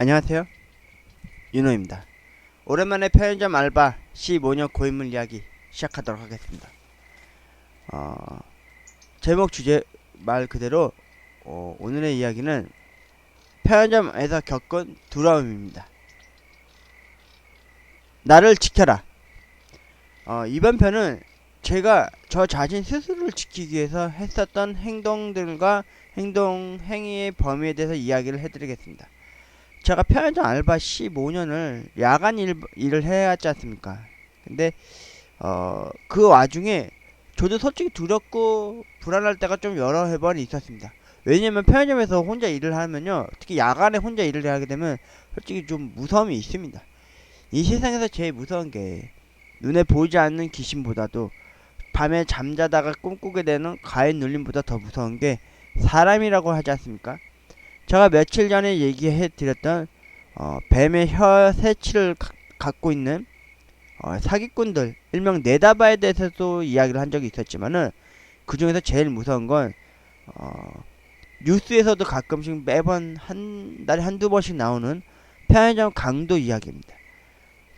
안녕하세요, 윤호입니다. 오랜만에 편의점 알바 15년 고인물 이야기 시작하도록 하겠습니다. 어, 제목 주제 말 그대로 오늘의 이야기는 편의점에서 겪은 두려움입니다. 나를 지켜라. 이번 편은 제가 저 자신 스스로를 지키기 위해서 했었던 행동들과 행위의 범위에 대해서 이야기를 해드리겠습니다. 제가 편의점 알바 15년을 야간 일을 해야 하지 않습니까? 근데 그 와중에 저도 솔직히 두렵고 불안할 때가 좀 여러 번 있었습니다. 왜냐면 편의점에서 혼자 일을 하면요, 특히 야간에 혼자 일을 하게 되면 솔직히 좀 무서움이 있습니다. 이 세상에서 제일 무서운 게 눈에 보이지 않는 귀신보다도 밤에 잠자다가 꿈꾸게 되는 가인 눌림보다 더 무서운 게 사람이라고 하지 않습니까? 제가 며칠 전에 얘기해 드렸던 뱀의 혀 새치를 갖고 있는 사기꾼들, 일명 네다바에 대해서도 이야기를 한 적이 있었지만은 그 중에서 제일 무서운 건 뉴스에서도 가끔씩 매번 한 달에 한두 번씩 나오는 편의점 강도 이야기입니다.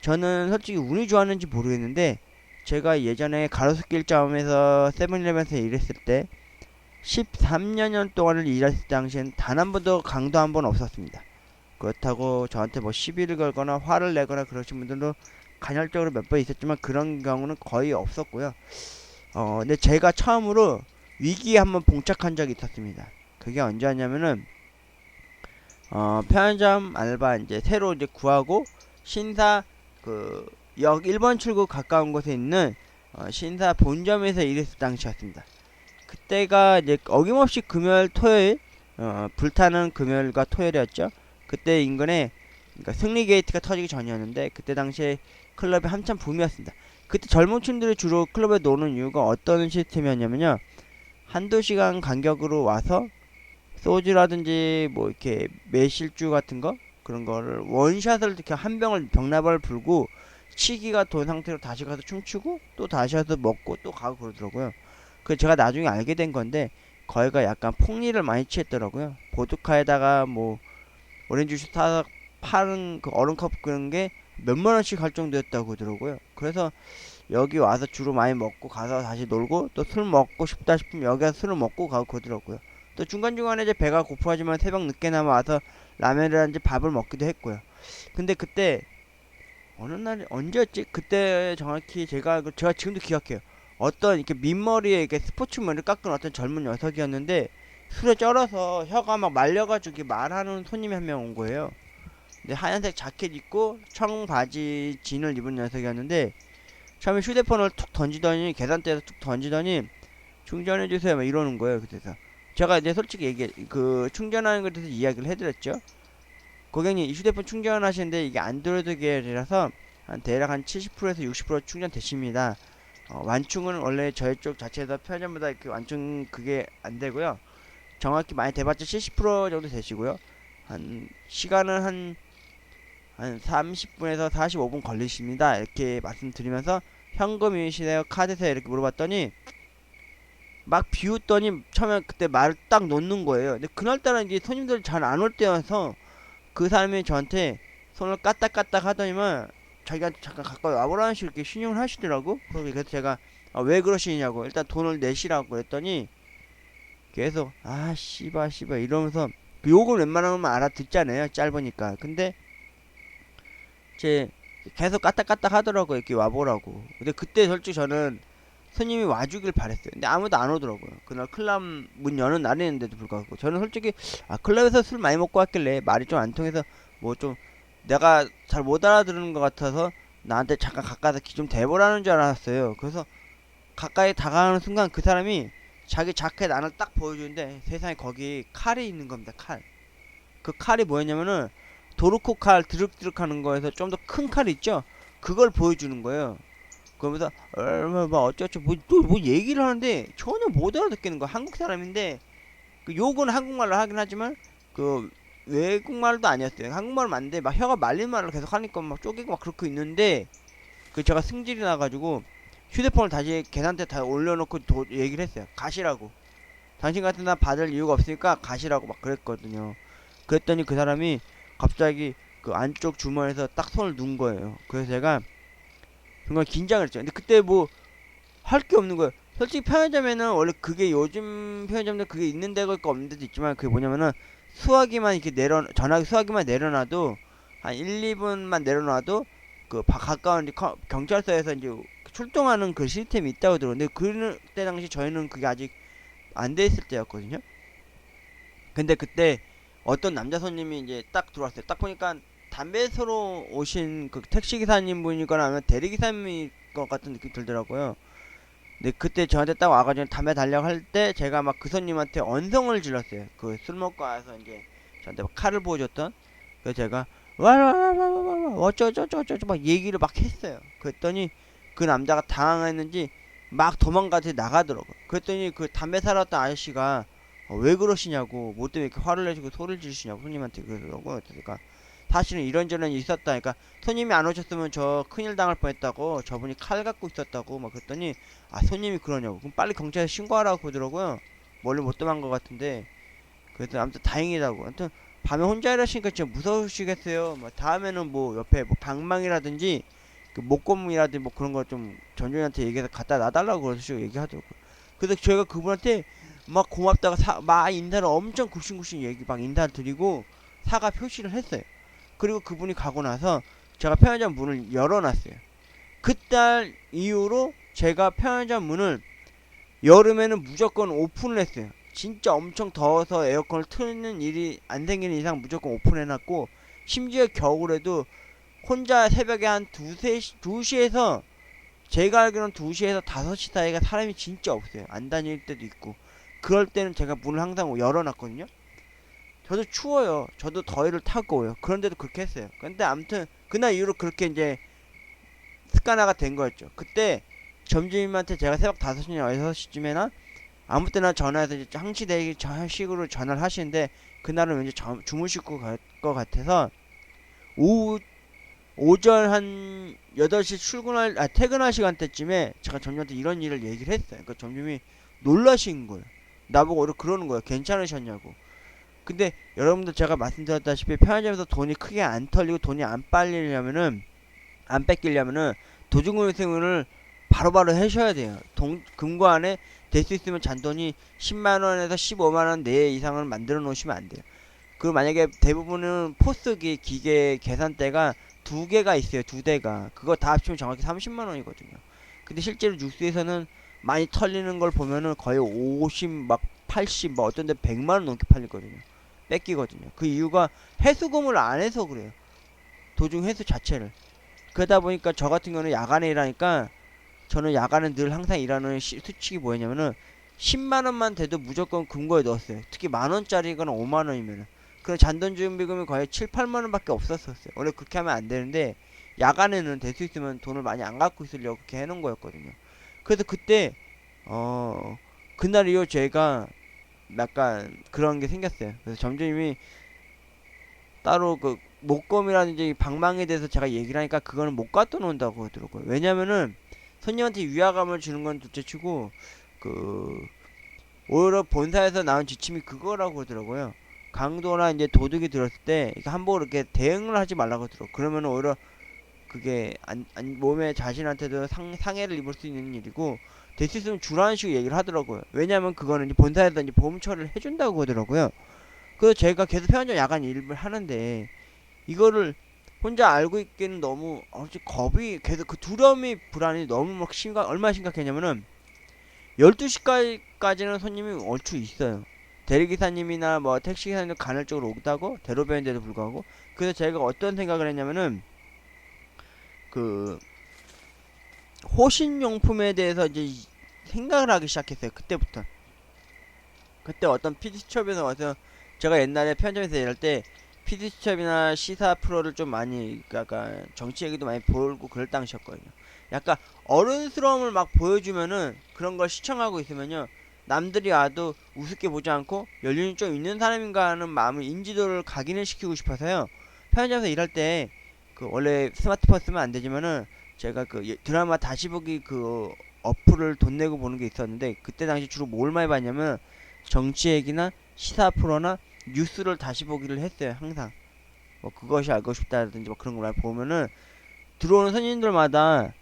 저는 솔직히 운이 좋았는지 모르겠는데 제가 예전에 가로수길점에서 세븐일레븐에서 일했을 때 13년 동안을 일했을 당시엔 단 한 번도 강도 한 번 없었습니다. 그렇다고 저한테 뭐 시비를 걸거나 화를 내거나 그러신 분들도 간헐적으로 몇 번 있었지만 그런 경우는 거의 없었고요. 근데 제가 처음으로 위기에 한번 봉착한 적이 있었습니다. 그게 언제였냐면은 편의점 알바 이제 새로 이제 구하고 신사 그 역 1번 출구 가까운 곳에 있는 신사 본점에서 일했을 당시였습니다. 그때가 이제 어김없이 금요일 토요일 불타는 금요일과 토요일이었죠. 그때 인근에 그러니까 승리 게이트가 터지기 전이었는데 그때 당시에 클럽이 한참 붐이었습니다. 그때 젊은 층들이 주로 클럽에 노는 이유가 어떤 시스템이었냐면요, 한두 시간 간격으로 와서 소주라든지 뭐 이렇게 매실주 같은 거 그런 거를 원샷을 이렇게 한 병을 병나발 불고 치기가 돈 상태로 다시 가서 춤추고 또 다시 와서 먹고 또 가고 그러더라고요. 그 제가 나중에 알게 된 건데 거기가 약간 폭리를 많이 취했더라고요. 보드카에다가 뭐 오렌지 주스 타서 파는 그 얼음컵 그런 게 몇만 원씩 할 정도였다고 하더라고요. 그래서 여기 와서 주로 많이 먹고 가서 다시 놀고 또 술 먹고 싶다 싶으면 여기 와서 술을 먹고 가고 그러더라고요. 또 중간중간에 이제 배가 고프하지만 새벽 늦게나마 와서 라면이라든지 밥을 먹기도 했고요. 근데 그때 어느 날 언제였지? 그때 정확히 제가 지금도 기억해요. 어떤 이렇게 민머리에 이렇게 스포츠 머리를 깎은 어떤 젊은 녀석이었는데 술에 쩔어서 혀가 막 말려가지고 이렇게 말하는 손님이 한 명 온 거예요. 근데 하얀색 자켓 입고 청바지 진을 입은 녀석이었는데 처음에 휴대폰을 툭 던지더니 계산대에서 툭 던지더니 충전해주세요 막 이러는 거예요. 그래서 제가 이제 솔직히 그 충전하는 것에 대해서 이야기를 해드렸죠. 고객님 이 휴대폰 충전하시는데 이게 안드로이드 계열이라서 한 대략 한 70%에서 60% 충전되십니다. 완충은 원래 저희 쪽 자체에서 편의점보다 이렇게 완충 그게 안 되고요. 정확히 많이 돼봤자 70% 정도 되시고요. 한 시간은 한 30분에서 45분 걸리십니다. 이렇게 말씀드리면서 현금이시네요? 카드세요? 이렇게 물어봤더니 막 비웃더니 처음에 그때 말을 딱 놓는 거예요. 근데 그날따라 이제 손님들 잘 안 올 때여서 그 사람이 저한테 손을 까딱까딱 하더니만 자기한테 잠깐 가까이 와보라는 식으로 이렇게 신용을 하시더라고. 그래서 제가 왜 그러시냐고 일단 돈을 내시라고 그랬더니 계속 씨발 이러면서 그 욕을 웬만하면 알아듣잖아요, 짧으니까. 근데 제 계속 까딱까딱 하더라고요, 이렇게 와보라고. 근데 그때 솔직히 저는 손님이 와주길 바랬어요. 근데 아무도 안 오더라고요. 그날 클럽 문 여는 날이었는데도 불구하고 저는 솔직히 클럽에서 술 많이 먹고 왔길래 말이 좀 안 통해서 뭐 좀 내가 잘 못 알아들은 것 같아서 나한테 잠깐 가까이서 귀 좀 대보라는 줄 알았어요. 그래서 가까이 다가가는 순간 그 사람이 자기 자켓 안을 딱 보여주는데 세상에 거기 칼이 있는 겁니다. 칼. 그 칼이 뭐였냐면은 도르코 칼 드륵드륵 하는 거에서 좀 더 큰 칼이 있죠. 그걸 보여주는 거예요. 그러면서 뭐 어쩌고 뭐 얘기를 하는데 전혀 못 알아듣겠는 거야. 한국 사람인데 그 욕은 한국말로 하긴 하지만 그 외국말도 아니었어요. 한국말 맞는데 막 혀가 말린 말을 계속 하니까 막 쪼개고 막 그렇게 있는데 그 제가 승질이 나가지고 휴대폰을 다시 계산대 다 올려놓고 얘기를 했어요. 가시라고. 당신 같은 나 받을 이유가 없으니까 가시라고 막 그랬거든요. 그랬더니 그 사람이 갑자기 그 안쪽 주머니에서 딱 손을 넣은 거예요. 그래서 제가 정말 긴장을 했죠. 근데 그때 뭐 할 게 없는 거예요. 솔직히 편의점에는 원래 그게 요즘 편의점들 그게 있는 데가 있고 없는 데도 있지만 그게 뭐냐면은 수화기만 이렇게 전화기 수화기만 내려놔도 한 1, 2분만 내려놔도 그 가까운 이제 경찰서에서 이제 출동하는 그 시스템이 있다고 들었는데 그때 당시 저희는 그게 아직 안 돼 있을 때였거든요. 근데 그때 어떤 남자 손님이 이제 딱 들어왔어요. 딱 보니까 담배 서로 오신 그 택시 기사님 분이거나 아니면 대리 기사님일 것 같은 느낌이 들더라고요. 근데 그때 저한테 딱 와가지고 담배 달라고 할 때 제가 막 그 손님한테 언성을 질렀어요. 그 술 먹고 와서 이제 저한테 막 칼을 보여줬던. 그래서 제가 와와와와와 어쩌저쩌저쩌 막 얘기를 막 했어요. 그랬더니 그 남자가 당황했는지 막 도망가서 나가더라고요. 그랬더니 그 담배 사러 왔던 아저씨가 왜 그러시냐고 뭐 때문에 이렇게 화를 내시고 소리를 지르시냐고 손님한테 그러더라고요. 그러니까 사실은 이런저런 일이 있었다. 그러니까 손님이 안 오셨으면 저 큰일 당할 뻔했다고 저분이 칼 갖고 있었다고 막 그랬더니 아 손님이 그러냐고 그럼 빨리 경찰에 신고하라고 그러더라고요. 멀리 못 도망간 것 같은데 그래서 아무튼 다행이라고. 아무튼 밤에 혼자 일하시니까 진짜 무서우시겠어요. 뭐 다음에는 뭐 옆에 뭐 방망이라든지 그 목검이라든지 뭐 그런 거 좀 전조인한테 얘기해서 갖다 놔달라고 그러시고 얘기하더라고요. 그래서 저희가 그분한테 막 고맙다가 막 인사를 엄청 굽신굽신 얘기 막 인사를 드리고 사과 표시를 했어요. 그리고 그분이 가고 나서 제가 편의점 문을 열어놨어요. 그달 이후로 제가 편의점 문을 여름에는 무조건 오픈을 했어요. 진짜 엄청 더워서 에어컨을 트는 일이 안 생기는 이상 무조건 오픈해놨고 심지어 겨울에도 혼자 새벽에 한 2시에서 제가 알기로는 2시에서 5시 사이가 사람이 진짜 없어요. 안 다닐 때도 있고 그럴 때는 제가 문을 항상 열어놨거든요. 저도 추워요. 저도 더위를 타고요. 그런데도 그렇게 했어요. 근데 아무튼 그날 이후로 그렇게 이제 습관화가 된 거였죠. 그때 점주님한테 제가 새벽 5시나 6시쯤에나 아무 때나 전화해서 이제 항시대기 식으로 전화를 하시는데 그날은 왠지 주무시고 갈 것 같아서 오전 한 8시 퇴근할 시간대쯤에 제가 점주한테 이런 일을 얘기를 했어요. 그러니까 점주님이 놀라신 거예요. 나보고 오히려 그러는 거예요. 괜찮으셨냐고. 근데 여러분들 제가 말씀드렸다시피 편의점에서 돈이 크게 안 털리고 돈이 안 뺏기려면은 도중금융을 바로바로 하셔야 돼요. 금고안에 될 수 있으면 잔돈이 10만원에서 15만원 내에 이상을 만들어 놓으시면 안 돼요. 그리고 만약에 대부분은 포스기 기계 계산대가 2개가 있어요. 2대가. 그거 다 합치면 정확히 30만원이거든요. 근데 실제로 뉴스에서는 많이 털리는 걸 보면은 거의 50, 막 80, 뭐 어떤 데 100만원 넘게 팔리거든요. 뺏기거든요. 그 이유가 회수금을 안 해서 그래요. 도중 회수 자체를. 그러다 보니까 저 같은 경우는 야간에 일하니까 저는 야간에 늘 항상 일하는 수칙이 뭐였냐면은 10만원만 돼도 무조건 금고에 넣었어요. 특히 만원짜리거나 5만원이면은. 그럼 잔돈 준비금이 거의 7, 8만원밖에 없었어요. 원래 그렇게 하면 안 되는데 야간에는 될 수 있으면 돈을 많이 안 갖고 있으려고 그렇게 해놓은 거였거든요. 그래서 그때 그날 이후 제가 약간 그런 게 생겼어요. 그래서 점주님이 따로 그 목검이라든지 방망이에 대해서 제가 얘기를 하니까 그거는 못 갖다 놓는다고 하더라고요. 왜냐면은 손님한테 위화감을 주는 건 둘째치고 그 오히려 본사에서 나온 지침이 그거라고 하더라고요. 강도나 이제 도둑이 들었을 때 함부로 이렇게 대응을 하지 말라고 하더라고요. 그러면 오히려 그게 몸에 자신한테도 상해를 입을 수 있는 일이고 될 수 있으면 주라는 식으로 얘기를 하더라고요. 왜냐면 그거는 이제 본사에서 이제 보험 처리를 해준다고 하더라고요. 그래서 제가 계속 편의점 야간 일을 하는데 이거를 혼자 알고 있기는 너무 겁이 계속 그 두려움이 불안이 너무 막 얼마나 심각했냐면은 12시까지는 손님이 얼추 있어요. 대리기사님이나 뭐 택시기사님도 간헐적으로 오다고 대로변인데도 불구하고. 그래서 제가 어떤 생각을 했냐면은 그 호신용품에 대해서 이제 생각을 하기 시작했어요. 그때부터. 그때 어떤 PD수첩에서 와서 제가 옛날에 편의점에서 일할 때 PD수첩이나 시사 프로를 좀 많이 약간 정치 얘기도 많이 보고 그럴 당시였거든요. 약간 어른스러움을 막 보여주면은 그런 걸 시청하고 있으면요 남들이 와도 우습게 보지 않고 연륜이 좀 있는 사람인가 하는 마음을 인지도를 각인을 시키고 싶어서요. 편의점에서 일할 때 그 원래 스마트폰 쓰면 안 되지만은 제가 그 드라마 다시 보기 그 어플을 돈 내고 보는 게 있었는데 그때 당시 주로 뭘 많이 봤냐면 정치 얘기나 시사 프로나 뉴스를 다시 보기를 했어요. 항상 뭐 그것이 알고 싶다든지 뭐 그런 걸 많이 보면은 들어오는 손님들마다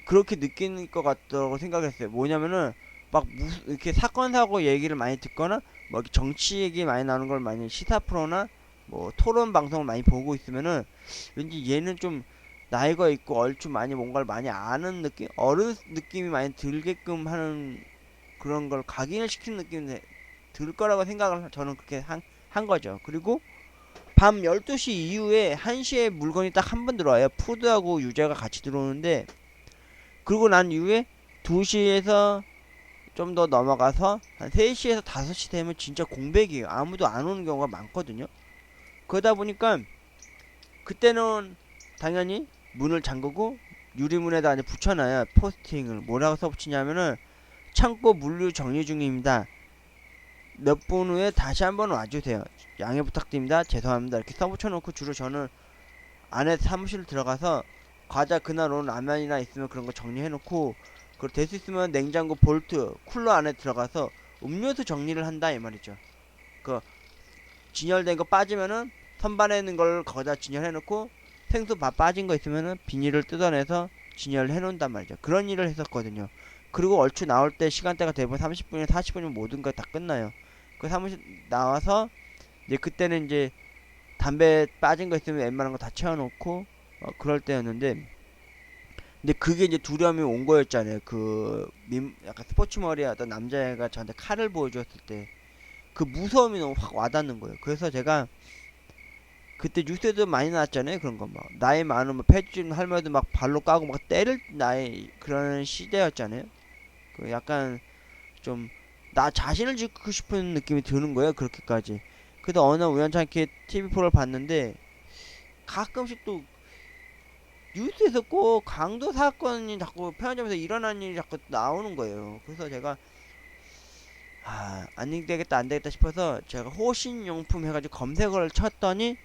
그렇게 느끼는 것 같다고 생각했어요. 뭐냐면은 막 이렇게 사건 사고 얘기를 많이 듣거나 뭐 이렇게 정치 얘기 많이 나오는 걸 많이 시사 프로나 뭐 토론 방송을 많이 보고 있으면은 왠지 얘는 좀 나이가 있고 얼추 많이 뭔가를 많이 아는 느낌, 어른 느낌이 많이 들게끔 하는 그런 걸 각인을 시키는 느낌이 들 거라고 생각을 저는 그렇게 한 거죠. 그리고 밤 12시 이후에 1시에 물건이 딱 한 번 들어와요. 푸드하고 유자가 같이 들어오는데, 그리고 난 이후에 2시에서 좀 더 넘어가서 한 3시에서 5시 되면 진짜 공백이에요. 아무도 안 오는 경우가 많거든요. 그러다 보니까 그때는 당연히 문을 잠그고 유리문에다 이제 붙여놔요. 포스팅을. 뭐라고 써붙이냐면은 창고 물류 정리 중입니다. 몇 분 후에 다시 한번 와주세요. 양해 부탁드립니다. 죄송합니다. 이렇게 써붙여놓고 주로 저는 안에 사무실 들어가서 과자 그날 온 라면이나 있으면 그런 거 정리해놓고, 그리고 될 수 있으면 냉장고 볼트 쿨러 안에 들어가서 음료수 정리를 한다 이 말이죠. 그 진열된 거 빠지면은 선반에 있는 걸 거기다 진열해놓고, 생수 밥 빠진 거 있으면은 비닐을 뜯어내서 진열해 놓는단 말이죠. 그런 일을 했었거든요. 그리고 얼추 나올 때 시간대가 대부분 30분이나 40분이면 모든 거 다 끝나요. 그 사무실 나와서 이제 그때는 이제 담배 빠진 거 있으면 웬만한 거 다 채워놓고 그럴 때였는데, 근데 그게 이제 두려움이 온 거였잖아요. 약간 스포츠 머리 하던 남자애가 저한테 칼을 보여줬을 때 그 무서움이 너무 확 와닿는 거예요. 그래서 제가 그때 뉴스에도 많이 나왔잖아요. 그런 거 막 나이 많으면 폐지준 할머니도 막 발로 까고 막 때릴 나이 그런 시대였잖아요. 그 약간 좀 나 자신을 지키고 싶은 느낌이 드는 거예요. 그렇게까지. 그래서 어느 우연찮게 TV 프로를 봤는데 가끔씩 또 뉴스에서 꼭 강도 사건이 자꾸 편의점에서 일어난 일이 자꾸 나오는 거예요. 그래서 제가 안 되겠다 안 되겠다 싶어서 제가 호신용품 해가지고 검색어를 쳤더니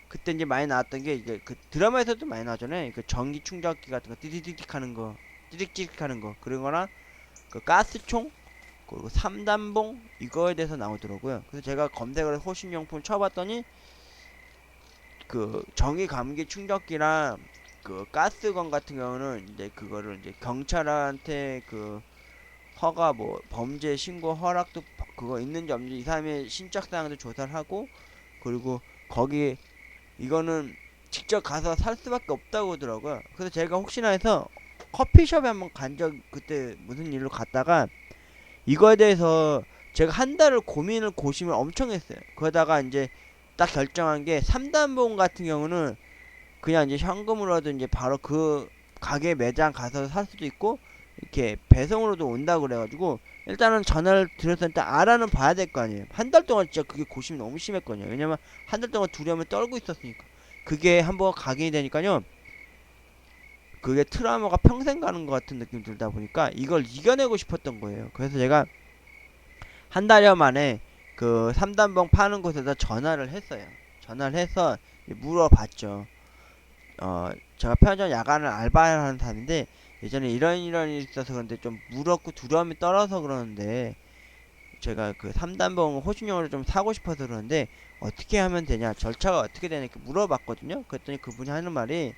그때 이제 많이 나왔던 게 이제 그 드라마에서도 많이 나오잖아요. 그 전기 충전기 같은 거 띠디디딕 하는 거, 띠딕띠딕 하는 거 그런 거랑 그 가스총 그리고 3단봉 이거에 대해서 나오더라고요. 그래서 제가 검색을 호신용품 쳐봤더니 그 전기 감기 충전기랑 그 가스건 같은 경우는 이제 그거를 이제 경찰한테 그 허가 뭐 범죄 신고 허락도 그거 있는지 없는지 이 사람의 신적 사항도 조사를 하고, 그리고 거기 이거는 직접 가서 살 수밖에 없다고 하더라고요. 그래서 제가 혹시나 해서 커피숍에 한번 간 적 그때 무슨 일로 갔다가 이거에 대해서 제가 한 달을 고심을 엄청 했어요. 그러다가 이제 딱 결정한 게 3단봉 같은 경우는 그냥 이제 현금으로도 이제 바로 그 가게 매장 가서 살 수도 있고 이렇게 배송으로도 온다고 그래가지고 일단은 전화를 드려서 일단 알아는 봐야 될 거 아니에요. 한 달 동안 진짜 그게 고심이 너무 심했거든요. 왜냐면 한 달 동안 두려움을 떨고 있었으니까. 그게 한번 각인이 되니까요. 그게 트라우마가 평생 가는 것 같은 느낌이 들다 보니까 이걸 이겨내고 싶었던 거예요. 그래서 제가 한 달여 만에 그 3단봉 파는 곳에다 전화를 했어요. 전화를 해서 물어봤죠. 제가 편의점 야간을 알바하는 사람인데 예전에 이런 일이 있어서 그런데 좀 무섭고 두려움이 떨어서 그러는데 제가 그 3단봉 호신용으로 좀 사고 싶어서 그러는데 어떻게 하면 되냐, 절차가 어떻게 되냐 이렇게 물어봤거든요. 그랬더니 그분이 하는 말이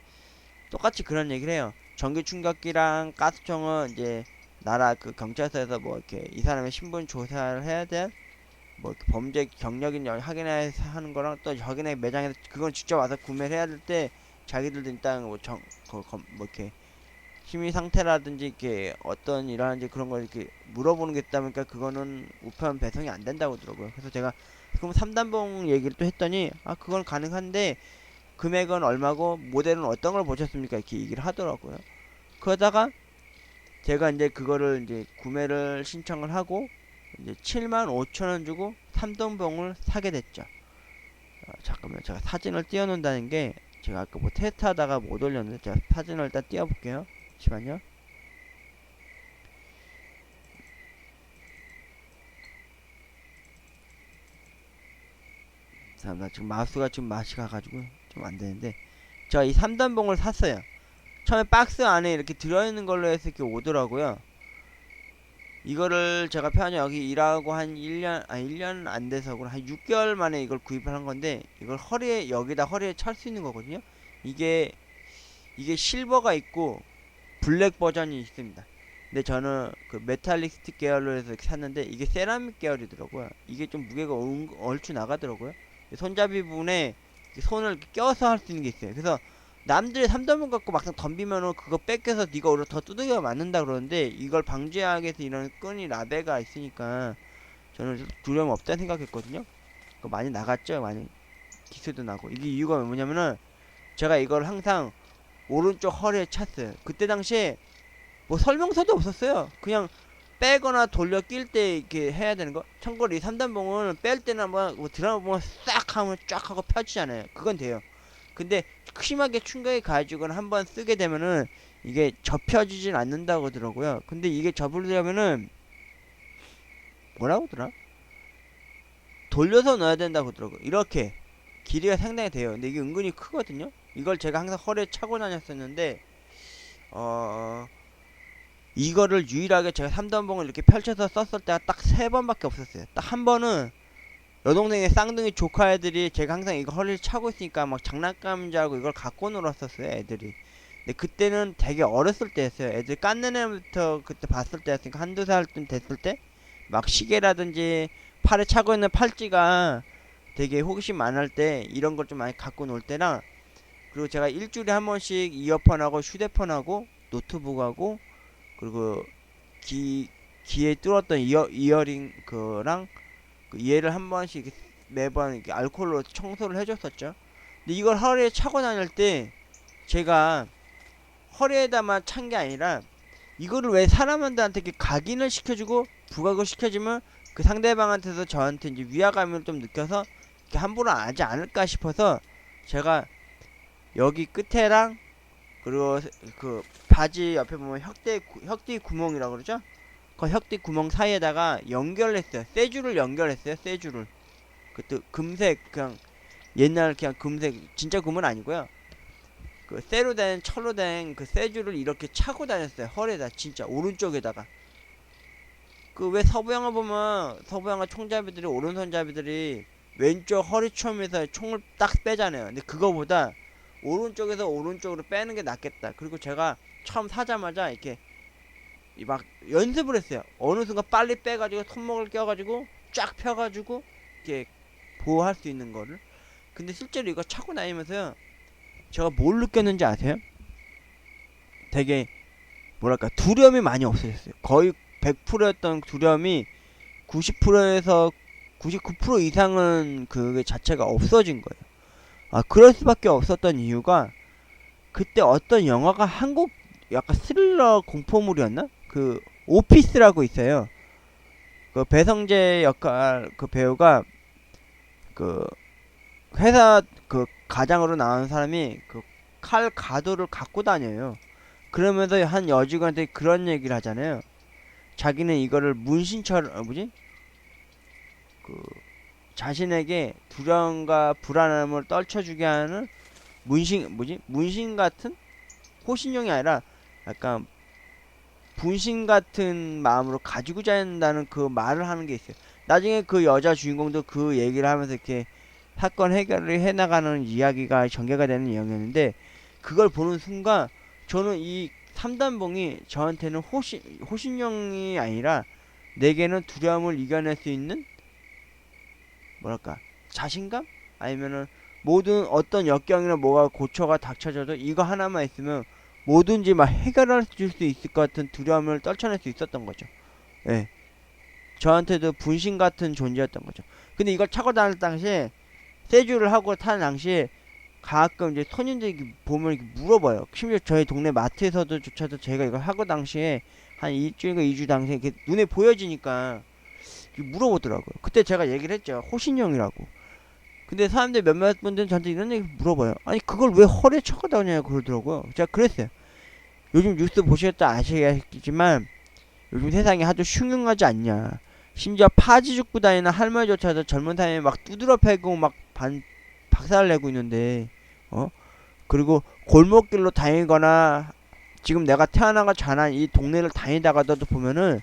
똑같이 그런 얘기를 해요. 전기 충격기랑 가스총은 이제 나라 그 경찰서에서 뭐 이렇게 이 사람의 신분 조사를 해야 돼. 뭐 범죄 경력인 확인해서 하는 거랑 또 확인해 매장에서 그건 직접 와서 구매를 해야 될 때 자기들도 일단 뭐 이렇게 심의 상태라든지 이렇게 어떤 일하는지 그런 걸 이렇게 물어보는 게 있다 보니까 그거는 우편 배송이 안 된다고 하더라고요. 그래서 제가 그럼 3단봉 얘기를 또 했더니 그건 가능한데 금액은 얼마고 모델은 어떤 걸 보셨습니까? 이렇게 얘기를 하더라고요. 그러다가 제가 이제 그거를 이제 구매를 신청을 하고 이제 75,000원 주고 3단봉을 사게 됐죠. 잠깐만 제가 사진을 띄워놓는다는 게 제가 아까 뭐 테스트 하다가 못 올렸는데 제가 사진을 일단 띄워볼게요. 잠시만요. 나 지금 마우스가 지금 맛이 가가지고 좀 안되는데 제가 이 3단봉을 샀어요. 처음에 박스 안에 이렇게 들어있는 걸로 해서 이렇게 오더라고요. 이거를 제가 편히 여기 일하고 한 1년 안 돼서 한 6개월 만에 이걸 구입을 한 건데, 이걸 여기다 허리에 찰 수 있는 거거든요. 이게 실버가 있고 블랙 버전이 있습니다. 근데 저는 그 메탈릭 스틱 계열로 해서 이렇게 샀는데, 이게 세라믹 계열이더라고요. 이게 좀 무게가 얼추 나가더라고요. 손잡이 부분에 손을 이렇게 껴서 할 수 있는 게 있어요. 그래서 남들이 3단봉 갖고 막상 덤비면은 그거 뺏겨서 네가 오히려 더 두들겨 맞는다 그러는데, 이걸 방지하기 위해서 이런 끈이 라베가 있으니까 저는 두려움 없다 생각했거든요. 그거 많이 나갔죠. 많이 기스도 나고. 이게 이유가 뭐냐면은, 제가 이걸 항상 오른쪽 허리에 찼어요. 그때 당시에 뭐 설명서도 없었어요. 그냥 빼거나 돌려 낄 때 이렇게 해야 되는 거. 참고로 이 3단봉은 뺄 때는 뭐 드라마 보면 싹 하면 쫙 하고 펴지잖아요. 그건 돼요. 근데 심하게 충격이 가지고는 한번 쓰게 되면은 이게 접혀지진 않는다고 하더라고요. 근데 이게 접으려면은 뭐라고 하더라? 돌려서 넣어야 된다고 하더라고요. 이렇게 길이가 상당히 돼요. 근데 이게 은근히 크거든요. 이걸 제가 항상 허리에 차고 다녔었는데, 이거를 유일하게 제가 3단봉을 이렇게 펼쳐서 썼을 때가 딱 3번밖에 없었어요. 딱 한 번은 여동생의 쌍둥이 조카 애들이, 제가 항상 이거 허리를 차고 있으니까 막 장난감인 줄 알고 이걸 갖고 놀았었어요, 애들이. 근데 그때는 되게 어렸을 때였어요. 애들 깐는 애부터 그때 봤을 때였으니까 한두 살쯤 됐을 때, 막 시계라든지 팔에 차고 있는 팔찌가 되게 호기심 많을 때 이런 걸 좀 많이 갖고 놀 때랑, 그리고 제가 일주일에 한 번씩 이어폰하고 휴대폰하고 노트북하고, 그리고 귀에 뚫었던 이어링 그랑 그 얘를 한 번씩 매번 이렇게 알코올로 청소를 해줬었죠. 근데 이걸 허리에 차고 다닐 때 제가 허리에다만 찬 게 아니라, 이거를 왜 사람들한테 이렇게 각인을 시켜주고 부각을 시켜주면 그 상대방한테서 저한테 이제 위화감을 좀 느껴서 이렇게 함부로 하지 않을까 싶어서, 제가 여기 끝에랑 그리고 그 바지 옆에 보면 혁대 구멍이라고 그러죠? 그 혁대 구멍 사이에다가 연결했어요. 쇠줄을 연결했어요. 쇠줄을. 그때 금색, 그냥 옛날 그냥 금색, 진짜 금은 아니고요. 그 쇠로 된, 철로 된 그 쇠줄을 이렇게 차고 다녔어요. 허리에다, 진짜 오른쪽에다가. 그 왜 서부영화 보면 서부영화 총잡이들이, 오른손잡이들이 왼쪽 허리춤에서 총을 딱 빼잖아요. 근데 그거보다 오른쪽에서 오른쪽으로 빼는 게 낫겠다. 그리고 제가 처음 사자마자 이렇게 막 연습을 했어요. 어느 순간 빨리 빼가지고 손목을 껴가지고 쫙 펴가지고 이렇게 보호할 수 있는 거를. 근데 실제로 이거 차고 다니면서요, 제가 뭘 느꼈는지 아세요? 되게 뭐랄까 두려움이 많이 없어졌어요. 거의 100%였던 두려움이 90%에서 99% 이상은 그 자체가 없어진 거예요. 아, 그럴 수밖에 없었던 이유가, 그때 어떤 영화가, 한국 약간 스릴러 공포물이었나? 그 오피스라고 있어요. 그 배성재 역할 그 배우가 그 회사 그 가장으로 나오는 사람이 그 칼 가도를 갖고 다녀요. 그러면서 한 여직원한테 그런 얘기를 하잖아요. 자기는 이거를 문신처럼, 뭐지? 그 자신에게 두려움과 불안함을 떨쳐주게 하는 문신 같은, 호신용이 아니라 약간 분신 같은 마음으로 가지고 자는다는 그 말을 하는 게 있어요. 나중에 그 여자 주인공도 그 얘기를 하면서 이렇게 사건 해결을 해나가는 이야기가 전개가 되는 내용이었는데, 그걸 보는 순간 저는 이 3단봉이 저한테는 호신용이 아니라 내게는 두려움을 이겨낼 수 있는, 뭐랄까, 자신감? 아니면은 모든 어떤 역경이나 뭐가 고초가 닥쳐져도 이거 하나만 있으면 뭐든지 막 해결할 수 있을 것 같은 두려움을 떨쳐낼 수 있었던 거죠. 예. 저한테도 분신 같은 존재였던 거죠. 근데 이걸 차고 다닐 당시에, 세주를 하고 타는 당시에 가끔 이제 손님들이 보면 이렇게 물어봐요. 심지어 저희 동네 마트에서도 조차도 제가 이걸 하고 당시에 한 일주일과 2주 당시에 이렇게 눈에 보여지니까 물어보더라고요. 그때 제가 얘기를 했죠. 호신용이라고. 근데 사람들 몇몇 분들은 저한테 이런 얘기 물어봐요. 아니 그걸 왜 허리에 차고 다니냐고 그러더라고요. 제가 그랬어요. 요즘 뉴스 보셨다 아시겠지만 요즘 세상이 아주 흉흉하지 않냐. 심지어 파지 죽고 다니는 할머니조차도 젊은 사람이 막 두드러 패고 막 박살을 내고 있는데, 그리고 골목길로 다니거나 지금 내가 태어나가 자란 이 동네를 다니다가도 보면은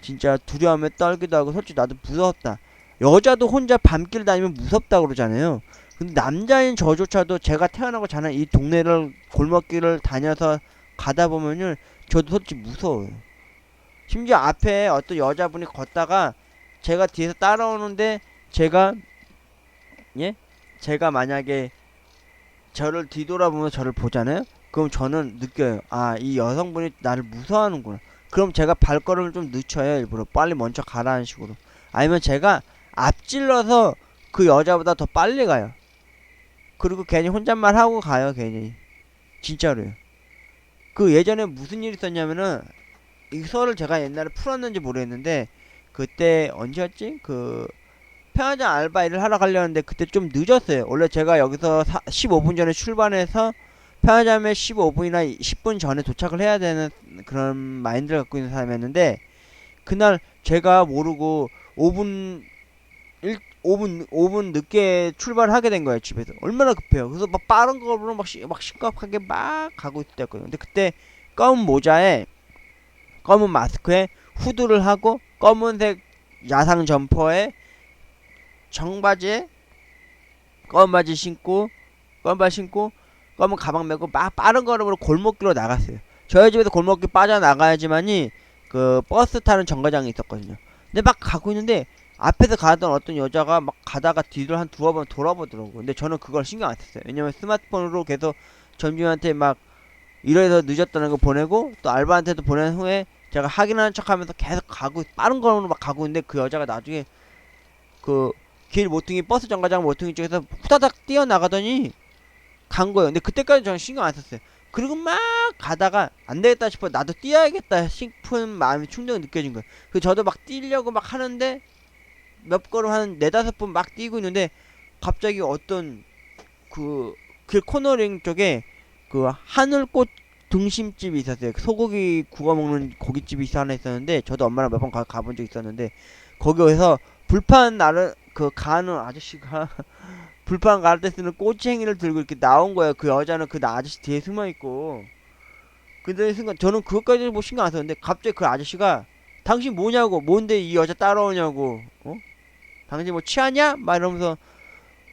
진짜 두려움에 떨기도 하고 솔직히 나도 무섭다. 여자도 혼자 밤길 다니면 무섭다 그러잖아요. 근데 남자인 저조차도 제가 태어나고 자란 이 동네를 골목길을 다녀서 가다 보면은 저도 솔직히 무서워요. 심지어 앞에 어떤 여자분이 걷다가 제가 뒤에서 따라오는데 제가 예? 제가 만약에 저를 뒤돌아보면서 저를 보잖아요? 그럼 저는 느껴요. 아, 이 여성분이 나를 무서워하는구나. 그럼 제가 발걸음을 좀 늦춰요. 일부러 빨리 먼저 가라는 식으로. 아니면 제가 앞질러서 그 여자보다 더 빨리 가요. 그리고 괜히 혼잣말 하고 가요. 괜히. 진짜로요. 그 예전에 무슨 일이 있었냐면은 이거를 제가 옛날에 풀었는지 모르겠는데 그때 언제였지? 그 편의점 알바 일을 하러 가려는데 그때 좀 늦었어요. 원래 제가 여기서 15분 전에 출발해서 편의점에 15분이나 10분 전에 도착을 해야 되는 그런 마인드를 갖고 있는 사람이었는데 그날 제가 모르고 5분 늦게 출발하게 된 거예요, 집에서. 얼마나 급해요. 그래서 막 빠른 걸로 막 심각하게 막 가고 있었거든요. 근데 그때 검은 모자에 검은 마스크에 후드를 하고 검은색 야상 점퍼에 청바지에 검은 바지 신고 검은 바지 신고 검은 가방 메고 막 빠른 걸음으로 골목길로 나갔어요. 저희 집에서 골목길 빠져나가야지만이 그 버스 타는 정거장이 있었거든요. 근데 막 가고 있는데 앞에서 가던 어떤 여자가 막 가다가 뒤를 한 두어 번 돌아보더라고요. 근데 저는 그걸 신경 안 썼어요. 왜냐면 스마트폰으로 계속 점주한테 막 이래서 늦었다는 거 보내고 또 알바한테도 보낸 후에 제가 확인하는 척 하면서 계속 가고 빠른 걸음으로 막 가고 있는데 그 여자가 나중에 그 길 모퉁이 버스 정거장 모퉁이 쪽에서 후다닥 뛰어나가더니 간 거예요. 근데 그때까지 저는 신경 안 썼어요. 그리고 막 가다가 안 되겠다 싶어 나도 뛰어야겠다 싶은 마음이 충동이 느껴진 거예요. 그래서 저도 막 뛰려고 막 하는데 몇 걸음 한 네다섯 분 막 뛰고 있는데 갑자기 어떤 그 길 코너링 쪽에 그 하늘꽃 등심집이 있었어요. 소고기 구워 먹는 고깃집이 하나 있었는데 저도 엄마랑 몇 번 가본 적 있었는데 거기에서 불판 나를 그 가는 아저씨가 불판 갈 때 쓰는 꼬챙이를 들고 이렇게 나온 거예요. 그 여자는 그 아저씨 뒤에 숨어 있고. 근데 순간 저는 그것까지 뭐 신경 안 썼는데 갑자기 그 아저씨가 당신 뭐냐고 뭔데 이 여자 따라오냐고 어? 당신 뭐 취하냐? 막 이러면서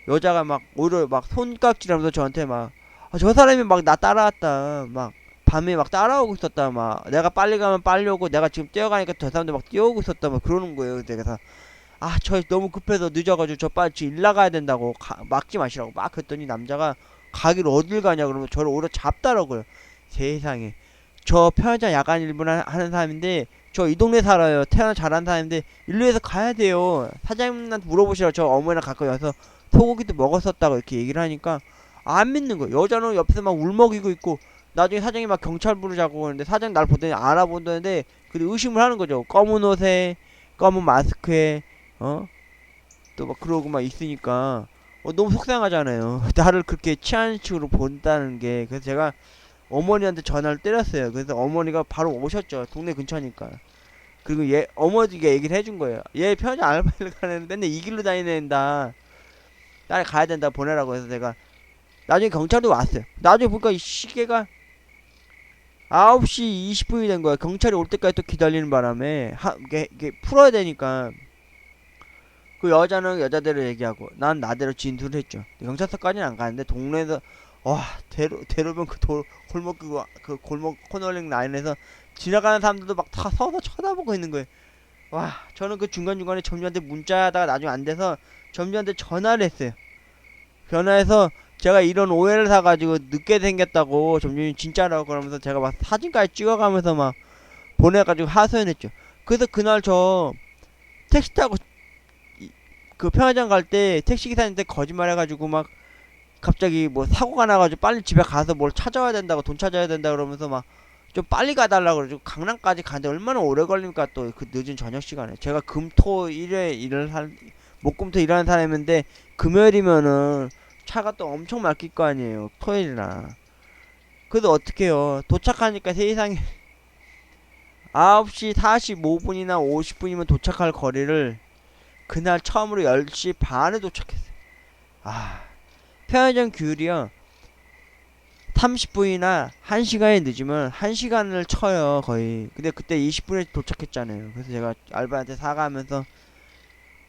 여자가 막 오히려 막 손깍질하면서 저한테 막 아, 저 사람이 막 나 따라왔다 막 밤에 막 따라오고 있었다 막 내가 빨리 가면 빨리 오고 내가 지금 뛰어가니까 저 사람들 막 뛰어오고 있었다 막 그러는 거예요. 그래서 아 저 너무 급해서 늦어가지고 저 빨리 지금 일 나가야 된다고 막지 마시라고 막 했더니 남자가 가기를 어딜 가냐 그러면 저를 오히려 잡더라고요. 세상에 저 편의점 야간 일분 하는 사람인데 저 이 동네 살아요. 태어나 자란 사람인데 일루에서 가야 돼요. 사장님한테 물어보시라. 저 어머니랑 가까이 와서 소고기도 먹었었다고 이렇게 얘기를 하니까 안 믿는 거예요. 여자는 옆에서 막 울먹이고 있고 나중에 사장이 막 경찰 부르자고 하는데 사장 날 보더니 알아본다는데 근데 의심을 하는 거죠. 검은 옷에 검은 마스크에 또 막 그러고 막 있으니까 너무 속상하잖아요. 나를 그렇게 취한 식으로 본다는 게. 그래서 제가 어머니한테 전화를 때렸어요. 그래서 어머니가 바로 오셨죠. 동네 근처니까. 그리고 얘 어머니가 얘기를 해준 거예요. 얘 편의점 알바를 가는데 맨날 이 길로 다니는다. 딸 가야 된다 보내라고 해서 제가 나중에 경찰도 왔어요. 나중에 보니까 이 시계가 9시 20분이 된 거야. 경찰이 올 때까지 또 기다리는 바람에 이게 풀어야 되니까 그 여자는 여자대로 얘기하고 난 나대로 진술을 했죠. 경찰서까지는 안 가는데 동네에서 와 대로변 그 골목 코너링 라인에서 지나가는 사람들도 막 다 서서 쳐다보고 있는 거예요. 와 저는 그 중간중간에 점주한테 문자하다가 나중에 안 돼서 점주한테 전화를 했어요. 전화해서 제가 이런 오해를 사가지고 늦게 생겼다고 점주님 진짜라고 그러면서 제가 막 사진까지 찍어가면서 막 보내가지고 하소연했죠. 그래서 그날 저 택시 타고 그 편의점 갈 때 택시기사님한테 거짓말해가지고 막 갑자기 뭐 사고가 나가지고 빨리 집에 가서 뭘 찾아와야 된다고 돈 찾아야 된다 그러면서 막 좀 빨리 가달라고 그러고 강남까지 가는데 얼마나 오래 걸립니까 또 그 늦은 저녁 시간에. 제가 금토일에 일을 할 목금토 일하는 사람인데 금요일이면은 차가 또 엄청 막힐 거 아니에요. 토요일이나. 그래도 어떡해요. 도착하니까 세상에 9시 45분이나 50분이면 도착할 거리를 그날 처음으로 10시 반에 도착했어요. 아 편의점 귤이요 30분이나 1시간이 늦으면 1시간을 쳐요 거의. 근데 그때 20분에 도착했잖아요. 그래서 제가 알바한테 사과하면서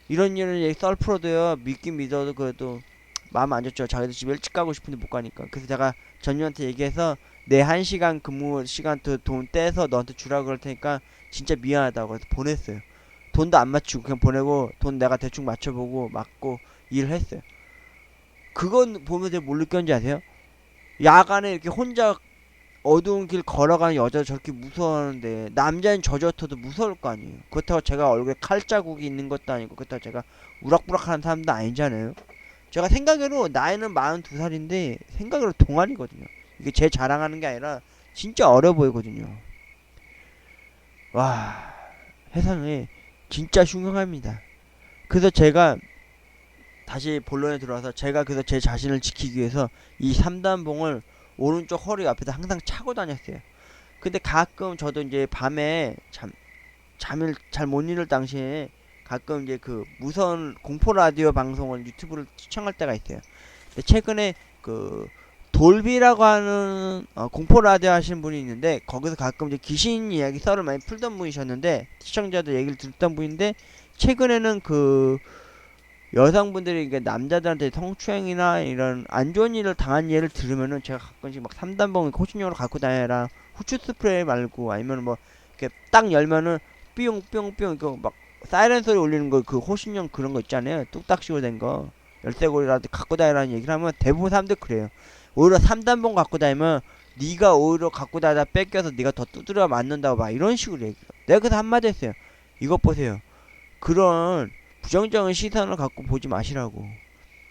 이런 일을 썰프로도요 믿긴 믿어도 그래도 마음 안 좋죠. 자기도 집 일찍 가고 싶은데 못 가니까. 그래서 제가 전유한테 얘기해서 내 1시간 근무 시간 돈 떼서 너한테 주라 그럴 테니까 진짜 미안하다고 해서 보냈어요. 돈도 안 맞추고 그냥 보내고 돈 내가 대충 맞춰보고 맞고 일을 했어요. 그건 보면서 뭘 느꼈는지 아세요? 야간에 이렇게 혼자 어두운 길 걸어가는 여자 저렇게 무서워하는데 남자는 저저터도 무서울 거 아니에요. 그렇다고 제가 얼굴에 칼자국이 있는 것도 아니고 그렇다고 제가 우락부락하는 사람도 아니잖아요. 제가 생각으로 나이는 42살인데 생각으로 동안이거든요. 이게 제 자랑하는 게 아니라 진짜 어려 보이거든요. 와, 세상에 진짜 흉흉합니다. 그래서 제가 다시 본론에 들어와서 제가 그래서 제 자신을 지키기 위해서 이 3단봉을 오른쪽 허리 앞에다 항상 차고 다녔어요. 근데 가끔 저도 이제 밤에 잠을 잘 못 이룰 당시에 가끔 이제 그 무서운 공포 라디오 방송을 유튜브를 시청할 때가 있어요. 근데 최근에 그 돌비라고 하는 공포 라디오 하시는 분이 있는데 거기서 가끔 이제 귀신 이야기 썰을 많이 풀던 분이셨는데 시청자들 얘기를 듣던 분인데 최근에는 그 여성분들이 이게 남자들한테 성추행이나 이런 안 좋은 일을 당한 예를 들으면은 제가 가끔씩 막 3단봉 호신용으로 갖고 다녀라 후추 스프레이 말고 아니면 뭐 이렇게 딱 열면은 삐용삐용삐용 이거 막 사이렌 소리 울리는 거 그 호신용 그런 거 있잖아요. 뚝딱식으로 된 거 열쇠고리라도 갖고 다니라는 얘기를 하면 대부분 사람들 그래요. 오히려 3단봉 갖고 다니면 네가 오히려 갖고 다니다 뺏겨서 네가 더 두드려 맞는다고 막 이런 식으로 얘기해요. 내가 그래서 한마디 했어요. 이것 보세요. 그런 부정적인 시선을 갖고 보지 마시라고.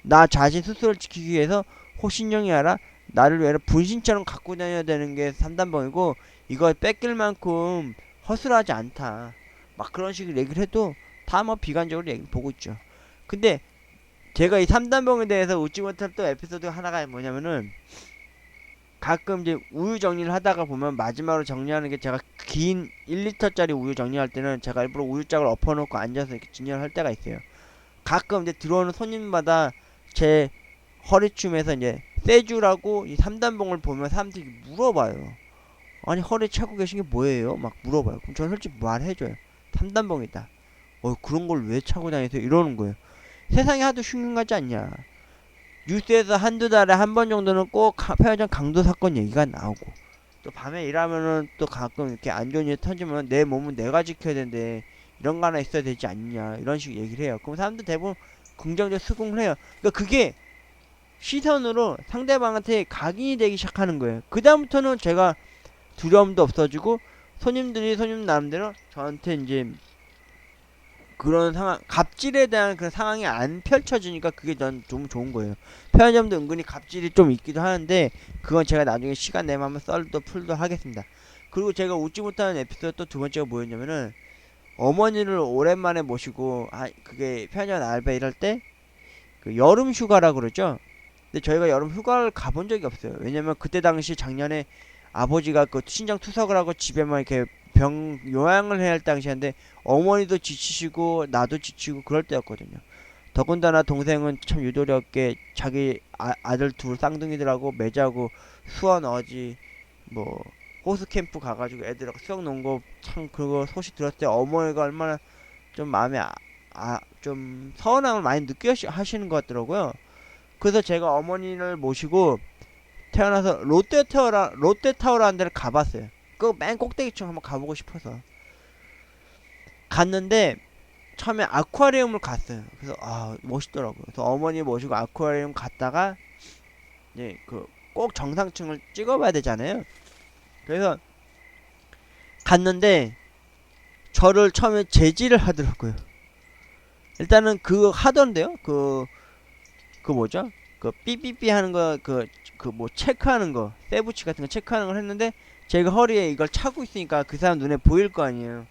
나 자신 스스로를 지키기 위해서 호신용이 아니라 나를 위해 분신처럼 갖고 다녀야 되는 게 3단봉이고 이걸 뺏길 만큼 허술하지 않다. 막 그런 식으로 얘기를 해도 다 뭐 비관적으로 얘기 보고 있죠. 근데 제가 이 3단봉에 대해서 웃지 못할 또 에피소드 하나가 뭐냐면은 가끔 이제 우유 정리를 하다가 보면 마지막으로 정리하는 게 제가 긴 1리터짜리 우유 정리할 때는 제가 일부러 우유짝을 엎어놓고 앉아서 이렇게 진열을 할 때가 있어요. 가끔 이제 들어오는 손님마다 제 허리춤에서 이제 세주라고 이 3단봉을 보면 사람들이 물어봐요. 아니 허리 차고 계신 게 뭐예요? 막 물어봐요. 그럼 저는 솔직히 말해줘요. 3단봉이다. 그런 걸 왜 차고 다니세요? 이러는 거예요. 세상이 하도 흉흉하지 않냐. 뉴스에서 한두 달에 한 번 정도는 꼭 편의점 강도 사건 얘기가 나오고 또 밤에 일하면은 또 가끔 이렇게 안 좋은 일 터지면 내 몸은 내가 지켜야 되는데 이런 거 하나 있어야 되지 않냐 이런 식으로 얘기를 해요. 그럼 사람들 대부분 긍정적 수긍을 해요. 그러니까 그게 시선으로 상대방한테 각인이 되기 시작하는 거예요. 그 다음부터는 제가 두려움도 없어지고 손님들이 손님 나름대로 저한테 이제 그런 상황, 갑질에 대한 그런 상황이 안 펼쳐지니까 그게 난 좀 좋은 거예요. 편의점도 은근히 갑질이 좀 있기도 하는데 그건 제가 나중에 시간 내면 한번 썰도 풀도 하겠습니다. 그리고 제가 웃지 못하는 에피소드 또 두 번째가 뭐였냐면은 어머니를 오랜만에 모시고 그게 편의점 알바 일할 때 그 여름 휴가라 그러죠. 근데 저희가 여름 휴가를 가본 적이 없어요. 왜냐면 그때 당시 작년에 아버지가 그 신장 투석을 하고 집에만 이렇게 병 요양을 해야 할 당시인데 어머니도 지치시고 나도 지치고 그럴 때였거든요. 더군다나 동생은 참 유도리 없게 자기 아들 둘 쌍둥이들하고 매자고 수원 어지 뭐 호수 캠프 가가지고 애들하고 수영 논 거 참 그거 소식 들었을 때 어머니가 얼마나 좀 마음에 좀 서운함을 많이 하시는 것 같더라고요. 그래서 제가 어머니를 모시고 태어나서 롯데타워라는 데를 가봤어요. 그 맨 꼭대기층 한번 가보고 싶어서 갔는데 처음에 아쿠아리움을 갔어요. 그래서 멋있더라고요. 그래서 어머니 모시고 아쿠아리움 갔다가 이제 그 꼭 정상층을 찍어봐야 되잖아요. 그래서 갔는데 저를 처음에 제지를 하더라고요. 일단은 그거 하던데요. 그 뭐죠? 그 삐삐삐 하는 거 그 뭐 체크하는 거 세부치 같은 거 체크하는 걸 했는데 제가 허리에 이걸 차고 있으니까 그 사람 눈에 보일 거 아니에요.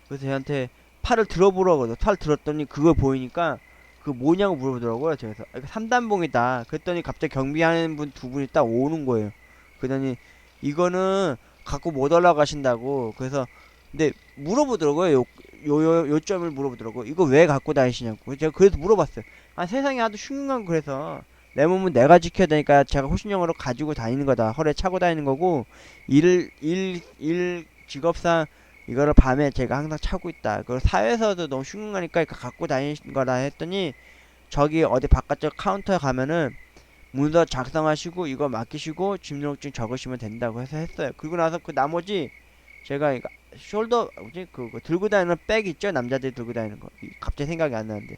그래서 저한테 팔을 들어보라고 팔 들었더니 그거 보이니까 그 뭐냐고 물어보더라고요. 그래서 3단봉이다 그랬더니 갑자기 경비하는 분 두 분이 딱 오는 거예요. 그러더니 이거는 갖고 못 올라가신다고. 그래서 근데 물어보더라고요. 요점을 물어보더라고요. 이거 왜 갖고 다니시냐고. 제가 그래서 물어봤어요. 세상에 하도 흉흉한 그래서 내 몸은 내가 지켜야 되니까 제가 호신용으로 가지고 다니는 거다. 허리에 차고 다니는 거고, 일 직업상 이거를 밤에 제가 항상 차고 있다. 그걸 사회에서도 너무 흉흉하니까 이거 갖고 다니는 거다 했더니, 저기 어디 바깥쪽 카운터에 가면은 문서 작성하시고 이거 맡기시고 주민등록증 적으시면 된다고 해서 했어요. 그리고 나서 그 나머지 제가 이거 숄더 뭐지 그거 들고 다니는 백 있죠, 남자들이 들고 다니는 거. 갑자기 생각이 안 나는데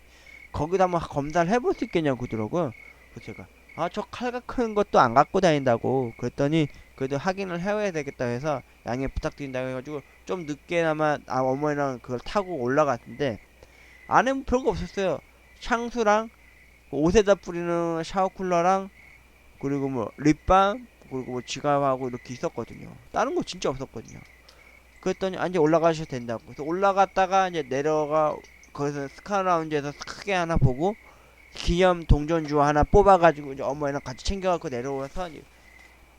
거기다 한번 검사를 해볼 수 있겠냐고 그러더라고요. 그래서 제가 저 칼과 큰 것도 안 갖고 다닌다고 그랬더니 그래도 확인을 해야 되겠다 해서 양해 부탁드린다고 해가지고 좀 늦게나마 어머니랑 그걸 타고 올라갔는데 안에 뭐 별거 없었어요. 향수랑 옷에다 뿌리는 샤워쿨러랑 그리고 뭐 립밤 그리고 뭐 지갑하고 이렇게 있었거든요. 다른 거 진짜 없었거든요. 그랬더니 이제 올라가셔도 된다고. 그래서 올라갔다가 이제 내려가 거기서 스카 라운지에서 크게 하나 보고 기념 동전주 하나 뽑아가지고 이제 어머니랑 같이 챙겨갖고 내려와서 이제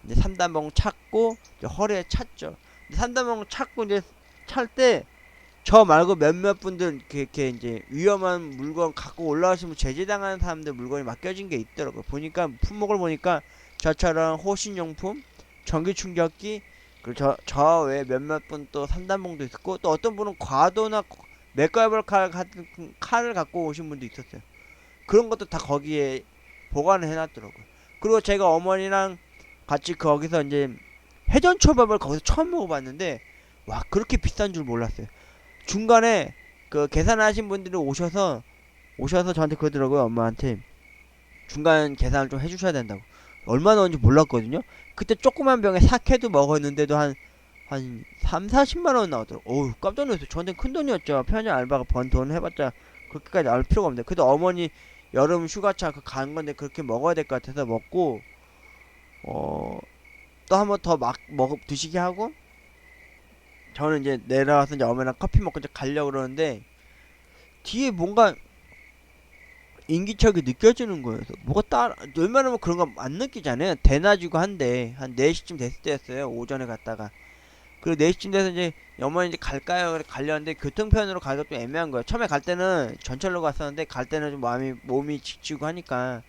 3단봉 찾고 이제 허리에 찼죠. 3단봉 찾고 이제 찰 때 저 말고 몇몇 분들 이렇게 이제 위험한 물건 갖고 올라가시면 제재당하는 사람들 물건이 맡겨진 게 있더라고요. 보니까 품목을 보니까 저처럼 호신용품, 전기충격기, 그리고 저 외에 몇몇 분 또 3단봉도 있었고 또 어떤 분은 과도나 맥가이버 같은 칼을 갖고 오신 분도 있었어요. 그런 것도 다 거기에 보관을 해놨더라고요. 그리고 제가 어머니랑 같이 거기서 이제 회전초밥을 거기서 처음 먹어봤는데 와 그렇게 비싼 줄 몰랐어요. 중간에 그 계산하신 분들이 오셔서 저한테 그러더라고요. 엄마한테 중간 계산을 좀 해주셔야 된다고. 얼마 넣은지 몰랐거든요. 그때 조그만 병에 사케도 먹었는데도 한 3, 40만원 나오더라고. 어우 깜짝 놀랐어요. 저한테 큰 돈이었죠. 편의점 알바가 번 돈 해봤자 그렇게까지 나올 필요가 없는데 그래도 어머니 여름 휴가차 그 가는 건데 그렇게 먹어야 될 것 같아서 먹고 또 한 번 더 막 드시게 하고 저는 이제 내려와서 이제 어머니랑 커피 먹고 이제 가려고 그러는데 뒤에 뭔가 인기척이 느껴지는 거예요. 그래서 뭐가 웬만하면 그런 거 안 느끼잖아요. 대낮이고 한데 한 4시쯤 됐을 때였어요. 오전에 갔다가 그리고 4시쯤 돼서 이제 어머니 이제 갈까요? 그래 가려는데 교통편으로 가기가 좀 애매한 거예요. 처음에 갈 때는 전철로 갔었는데 갈 때는 좀 몸이 지치고 하니까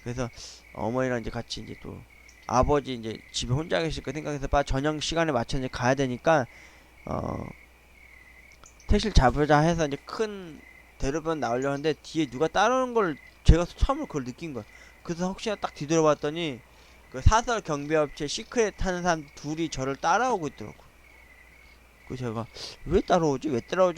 그래서 어머니랑 이제 같이 이제 또 아버지 이제 집에 혼자 계실 거 생각해서 저녁 시간에 맞춰 이제 가야 되니까 어 택시를 잡으자 해서 이제 큰 대로변 나오려는데 뒤에 누가 따라오는 걸 제가 처음으로 그걸 느낀 거야. 그래서 혹시나 딱 뒤돌아봤더니 그 사설 경비업체 시크릿 하는 사람 둘이 저를 따라오고 있더라고. 그래서 제가 왜 따라오지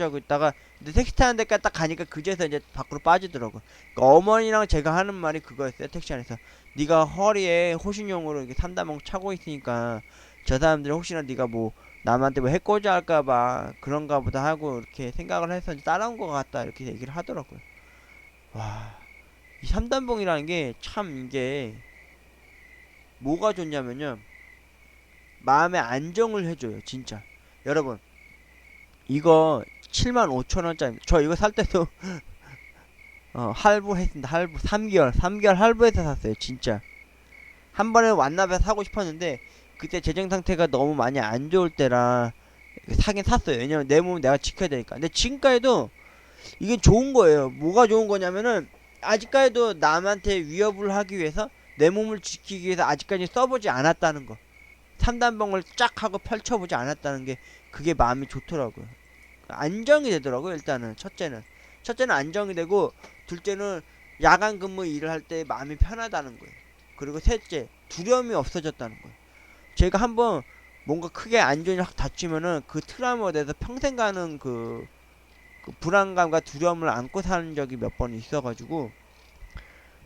하고 있다가 근데 택시 타는 데까지 딱 가니까 그제서 이제 밖으로 빠지더라고. 그러니까 어머니랑 제가 하는 말이 그거였어요. 택시 안에서 네가 허리에 호신용으로 이렇게 3단봉 차고 있으니까 저 사람들이 혹시나 네가 뭐 남한테 뭐 해코지 할까봐 그런가 보다 하고 이렇게 생각을 해서 따라온 것 같다 이렇게 얘기를 하더라고요. 와, 이 3단봉이라는 게 참 이게 뭐가 좋냐면요. 마음의 안정을 해줘요, 진짜. 여러분, 이거 75,000원짜리. 저 이거 살 때도 할부했습니다. 할부 3개월 할부해서 샀어요, 진짜. 한 번에 완납해서 사고 싶었는데 그때 재정 상태가 너무 많이 안 좋을 때라 사긴 샀어요. 왜냐면 내 몸은 내가 지켜야 되니까. 근데 지금까지도 이게 좋은 거예요. 뭐가 좋은 거냐면은 아직까지도 남한테 위협을 하기 위해서 내 몸을 지키기 위해서 아직까지 써보지 않았다는 거. 3단봉을 쫙 하고 펼쳐보지 않았다는 게 그게 마음이 좋더라고요. 안정이 되더라고요. 일단은 첫째는 안정이 되고 둘째는 야간 근무 일을 할 때 마음이 편하다는 거예요. 그리고 셋째 두려움이 없어졌다는 거예요. 제가 한번 뭔가 크게 안전이 확 닫히면은 그 트라우마에 대해서 평생 가는 그 불안감과 두려움을 안고 사는 적이 몇 번 있어가지고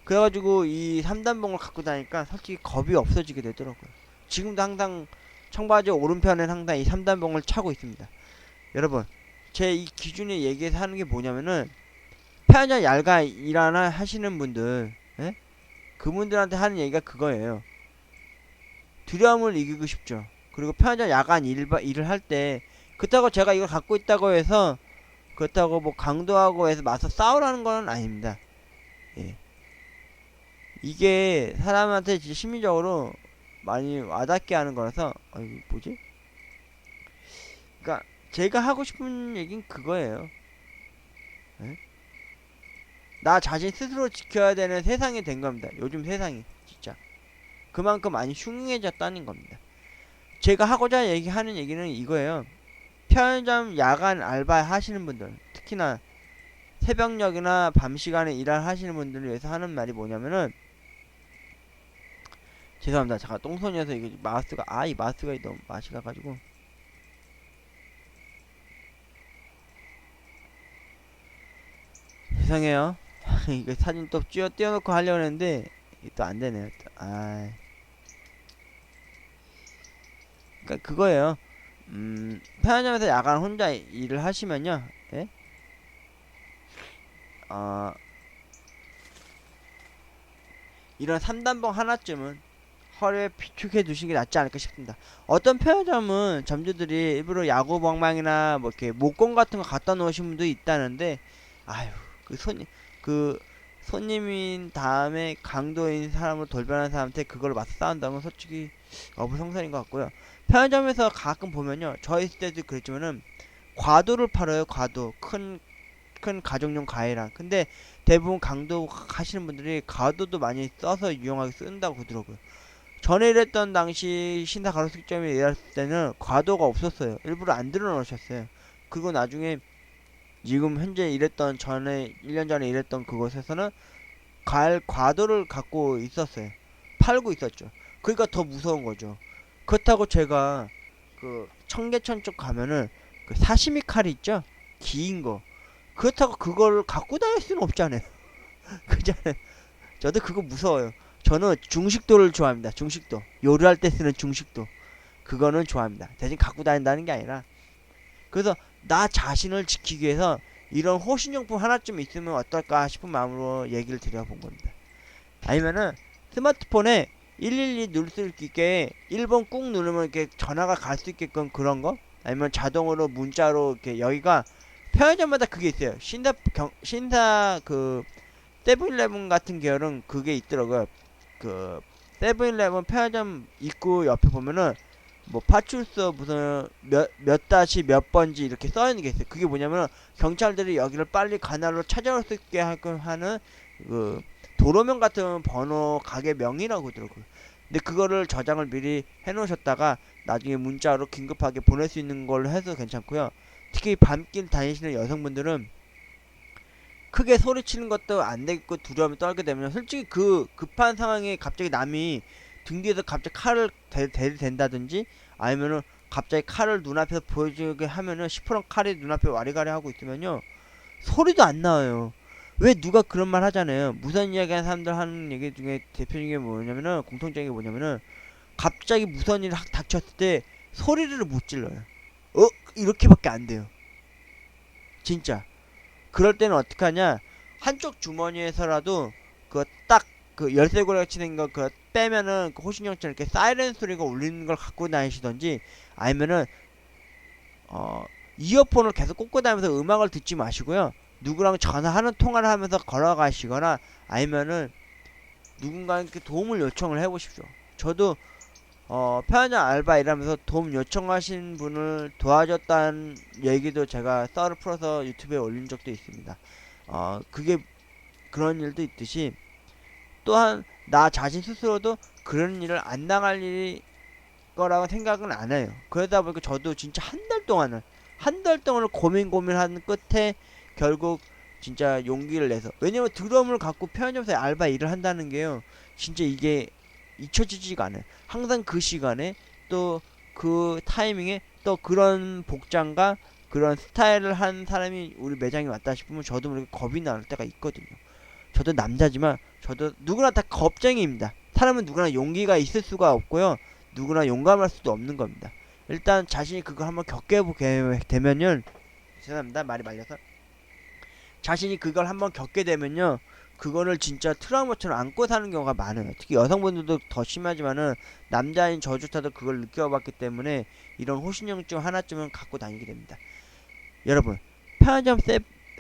그래가지고 이 3단봉을 갖고 다니까 솔직히 겁이 없어지게 되더라고요. 지금도 항상 청바지 오른편엔 항상 이 3단봉을 차고 있습니다. 여러분 제 이 기준에 얘기해서 하는 게 뭐냐면은 편의점 얄가 일하나 하시는 분들 예? 그분들한테 하는 얘기가 그거예요. 두려움을 이기고 싶죠. 그리고 편의점 야간 일을 할 때 그렇다고 제가 이걸 갖고 있다고 해서 그렇다고 뭐 강도하고 해서 맞서 싸우라는 건 아닙니다. 예. 이게 사람한테 진짜 심리적으로 많이 와닿게 하는 거라서 이거 뭐지? 그러니까 제가 하고 싶은 얘긴 그거예요. 예? 나 자신 스스로 지켜야 되는 세상이 된 겁니다. 요즘 세상이 진짜 그만큼 많이 흉흉해졌다는 겁니다. 제가 하고자 하는 얘기는 이거예요. 편의점 야간 알바 하시는 분들, 특히나 새벽녘이나 밤 시간에 일을 하시는 분들을 위해서 하는 말이 뭐냐면은, 죄송합니다. 잠깐 똥손이어서 이게 마우스가 이 마우스가 너무 맛이 가가지고 죄송해요. 이거 사진 또 띄워놓고 하려고 했는데 이게 또 안되네요. 그러니까 그거예요. 편의점에서 야간 혼자 일을 하시면요, 예? 이런 3단봉 하나쯤은 허리에 비축해 두시는 게 낫지 않을까 싶습니다. 어떤 편의점은 점주들이 일부러 야구 방망이나 뭐 이렇게 목공 같은 거 갖다 놓으신 분도 있다는데, 아유, 그 손님인 다음에 강도인 사람으로 돌변한 사람한테 그걸 맞서 싸운다는 건 솔직히 어불성설인 것 같고요. 편의점에서 가끔 보면요, 저 있을 때도 그랬지만은 과도를 팔아요. 과도 큰 가정용 과일랑. 근데 대부분 강도 하시는 분들이 과도도 많이 써서 유용하게 쓴다고 그러더라고요. 전에 일했던 당시 신사 가로수길점에 일했을 때는 과도가 없었어요. 일부러 안 들어놓으셨어요. 그리고 나중에 지금 현재 일했던 1년 전에 일했던 그곳에서는 과도를 갖고 있었어요. 팔고 있었죠. 그러니까 더 무서운 거죠. 그렇다고 제가 그 청계천 쪽 가면은 그 사시미 칼이 있죠? 긴 거. 그렇다고 그걸 갖고 다닐 수는 없잖아요. 그잖아요. 저도 그거 무서워요. 저는 중식도를 좋아합니다. 중식도. 요리할 때 쓰는 중식도. 그거는 좋아합니다. 대신 갖고 다닌다는 게 아니라. 그래서 나 자신을 지키기 위해서 이런 호신용품 하나쯤 있으면 어떨까 싶은 마음으로 얘기를 드려본 겁니다. 아니면은 스마트폰에 112 누를 수 있게 1번 꾹 누르면 이렇게 전화가 갈 수 있게끔 그런 거? 아니면 자동으로 문자로 이렇게 여기가 편의점마다 그게 있어요. 신사 그 세븐일레븐 같은 계열은 그게 있더라고요. 그 세븐일레븐 편의점 입구 옆에 보면은 뭐 파출소 무슨 몇 다시 몇 번지 이렇게 써있는 게 있어요. 그게 뭐냐면은 경찰들이 여기를 빨리 관할로 찾아올 수 있게 하는 그 도로명 같은 번호 가게 명이라고 그러더라고요. 근데 그거를 저장을 미리 해놓으셨다가 나중에 문자로 긴급하게 보낼 수 있는 걸로 해서 괜찮고요. 특히 밤길 다니시는 여성분들은 크게 소리치는 것도 안 되겠고 두려움이 떨게 되면 솔직히 그 급한 상황에 갑자기 남이 등 뒤에서 갑자기 칼을 대든다든지 아니면은 갑자기 칼을 눈앞에서 보여주게 하면은 시퍼런 칼이 눈앞에 와리가리 하고 있으면요 소리도 안 나와요. 왜 누가 그런 말 하잖아요. 무선 이야기하는 사람들 하는 얘기 중에 대표적인 게 뭐냐면은 공통적인 게 뭐냐면은 갑자기 무선 일이 확 닥쳤을 때 소리를 못 질러요. 이렇게밖에 안 돼요. 진짜. 그럴 때는 어떻게 하냐? 한쪽 주머니에서라도 그 딱 그 열쇠고리 같이 생긴 거 그 빼면은 그 호신용처럼 이렇게 사이렌 소리가 울리는 걸 갖고 다니시던지 아니면은 이어폰을 계속 꽂고 다니면서 음악을 듣지 마시고요. 누구랑 전화하는 통화를 하면서 걸어가시거나 아니면은 누군가에게 도움을 요청을 해보십시오. 저도 편의점 알바 일하면서 도움 요청하신 분을 도와줬다는 얘기도 제가 썰을 풀어서 유튜브에 올린 적도 있습니다. 그게 그런 일도 있듯이 또한 나 자신 스스로도 그런 일을 안 당할 일이 거라고 생각은 안 해요. 그러다 보니까 저도 진짜 한 달 동안을 고민하는 끝에 결국 진짜 용기를 내서, 왜냐면 드럼을 갖고 편의점에서 알바 일을 한다는 게요 진짜 이게 잊혀지지가 않아요. 항상 그 시간에 또 그 타이밍에 또 그런 복장과 그런 스타일을 한 사람이 우리 매장에 왔다 싶으면 저도 모르게 겁이 날 때가 있거든요. 저도 남자지만 저도 누구나 다 겁쟁이입니다. 사람은 누구나 용기가 있을 수가 없고요. 누구나 용감할 수도 없는 겁니다. 일단 자신이 그걸 한번 겪어보게 되면요, 죄송합니다 말이 말려서, 자신이 그걸 한번 겪게 되면요 그거를 진짜 트라우마처럼 안고 사는 경우가 많아요. 특히 여성분들도 더 심하지만은 남자인 저조차도 그걸 느껴봤기 때문에 이런 호신용증 하나쯤은 갖고 다니게 됩니다. 여러분, 편의점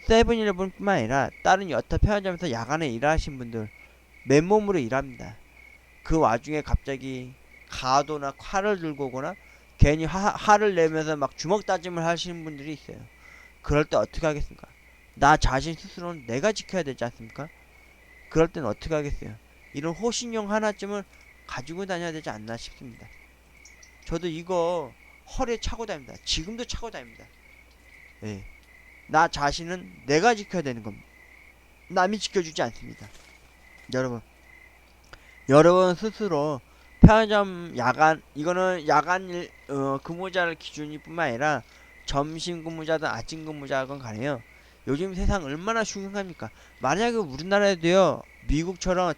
세븐일레븐 뿐만 아니라 다른 여타 편의점에서 야간에 일하신 분들 맨몸으로 일합니다. 그 와중에 갑자기 가도나 칼을 들고 오거나 괜히 화를 내면서 막 주먹 다짐을 하시는 분들이 있어요. 그럴 때 어떻게 하겠습니까? 나 자신 스스로는 내가 지켜야 되지 않습니까? 그럴 땐 어떻게 하겠어요? 이런 호신용 하나쯤은 가지고 다녀야 되지 않나 싶습니다. 저도 이거 허리에 차고 다닙니다. 지금도 차고 다닙니다. 예. 나 자신은 내가 지켜야 되는 겁니다. 남이 지켜주지 않습니다. 여러분, 여러분 스스로 편의점 야간, 이거는 야간 근무자를 기준일 뿐만 아니라 점심 근무자든 아침 근무자건 간에요. 요즘 세상 얼마나 흉흉합니까? 만약에 우리나라에도요, 미국처럼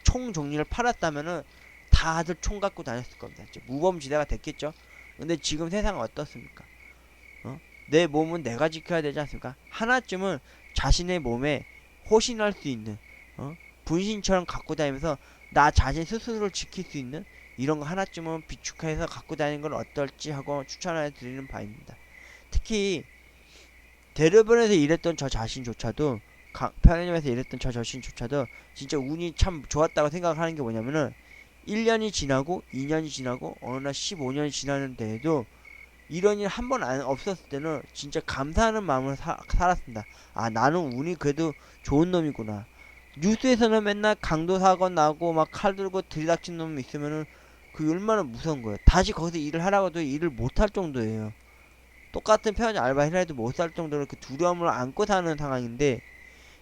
총 종류를 팔았다면은 다들 총 갖고 다녔을 겁니다. 무범지대가 됐겠죠? 근데 지금 세상은 어떻습니까? 내 몸은 내가 지켜야 되지 않습니까? 하나쯤은 자신의 몸에 호신할 수 있는, 분신처럼 갖고 다니면서 나 자신 스스로를 지킬 수 있는 이런 거 하나쯤은 비축해서 갖고 다니는 건 어떨지 하고 추천해 드리는 바입니다. 특히 대로변에서 일했던 저 자신조차도, 편의점에서 일했던 저 자신조차도 진짜 운이 참 좋았다고 생각하는 게 뭐냐면은 1년이 지나고 2년이 지나고 어느 날 15년이 지나는데도 이런 일 한 번 없었을 때는 진짜 감사하는 마음으로 살았습니다. 아, 나는 운이 그래도 좋은 놈이구나. 뉴스에서는 맨날 강도 사건 나고 막 칼 들고 들이닥친 놈 있으면은 그 얼마나 무서운 거예요. 다시 거기서 일을 하라고도 일을 못할 정도예요. 똑같은 편의점 알바를 해도 못 살 정도로 그 두려움을 안고 사는 상황인데,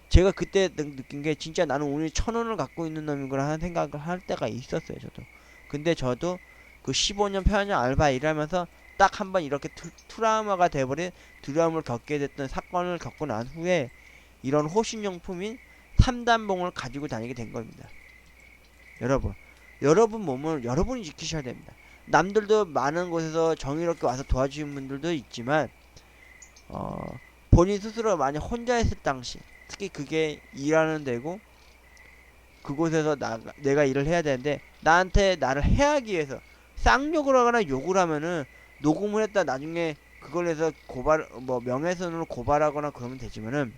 제가 그때 느낀 게 진짜 나는 오늘 1,000원을 갖고 있는 놈이구나 하는 생각을 할 때가 있었어요, 저도. 근데 저도 그 15년 편의점 알바 일하면서 딱 한 번 이렇게 트라우마가 돼버린 두려움을 겪게 됐던 사건을 겪고 난 후에 이런 호신용품인 3단봉을 가지고 다니게 된 겁니다. 여러분 몸을 여러분이 지키셔야 됩니다. 남들도 많은 곳에서 정의롭게 와서 도와주신 분들도 있지만, 본인 스스로 만약 혼자 있을 당시, 특히 그게 일하는 데고 그곳에서 내가 일을 해야 되는데 나한테 나를 해하기 위해서 쌍욕을 하거나 욕을 하면은 녹음을 했다 나중에 그걸 해서 명예훼손으로 고발하거나 그러면 되지만은,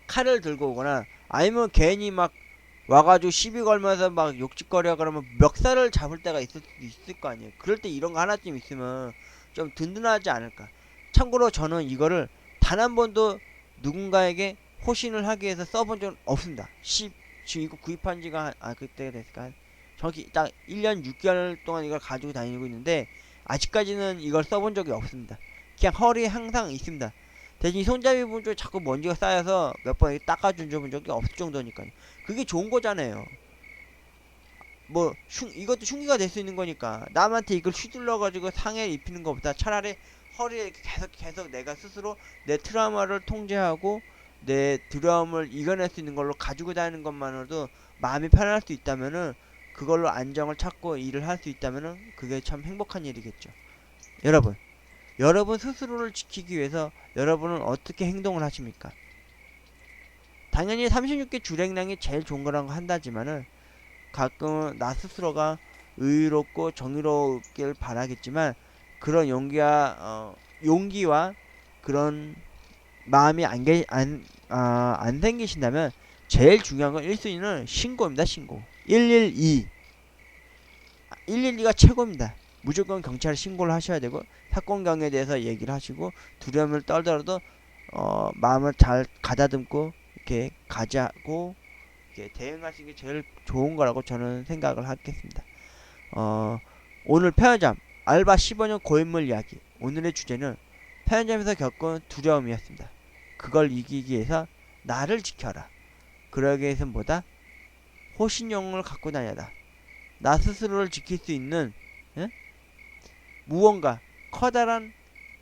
칼을 들고 오거나 아니면 괜히 막 와가지고 시비 걸면서 막 욕짓거리하고 그러면 멱살을 잡을 때가 있을 수도 있을 거 아니에요. 그럴 때 이런 거 하나쯤 있으면 좀 든든하지 않을까. 참고로 저는 이거를 단 한 번도 누군가에게 호신을 하기 위해서 써본 적은 없습니다. 지금 이거 구입한 지가 그때가 됐을까? 정확히 딱 1년 6개월 동안 이걸 가지고 다니고 있는데 아직까지는 이걸 써본 적이 없습니다. 그냥 허리에 항상 있습니다. 대신 손잡이 부분 쪽에 자꾸 먼지가 쌓여서 몇 번 닦아준 적이 없을 정도니까요. 그게 좋은 거잖아요. 이것도 흉기가 될 수 있는 거니까 남한테 이걸 휘둘러가지고 상해를 입히는 것보다 차라리 허리에 계속 내가 스스로 내 트라우마를 통제하고 내 두려움을 이겨낼 수 있는 걸로 가지고 다니는 것만으로도 마음이 편할 수 있다면은, 그걸로 안정을 찾고 일을 할 수 있다면은 그게 참 행복한 일이겠죠. 여러분 스스로를 지키기 위해서 여러분은 어떻게 행동을 하십니까? 당연히 36개 주행량이 제일 좋은 거라고 한다지만은 가끔은 나 스스로가 의롭고 정의롭길 바라겠지만, 그런 용기와 그런 마음이 안 생기신다면 제일 중요한 건 1순위는 신고입니다. 신고. 112가 최고입니다. 무조건 경찰에 신고를 하셔야 되고 사건경에 대해서 얘기를 하시고 두려움을 떨더라도 마음을 잘 가다듬고 이렇게 가자고 이렇게 대응하시는 게 제일 좋은 거라고 저는 생각을 하겠습니다. 오늘 편의점 알바 15년 고인물 이야기, 오늘의 주제는 편의점에서 겪은 두려움이었습니다. 그걸 이기기 위해서 나를 지켜라. 그러기 위해서는 뭐다? 호신용을 갖고 다녀라. 나 스스로를 지킬 수 있는 무언가 커다란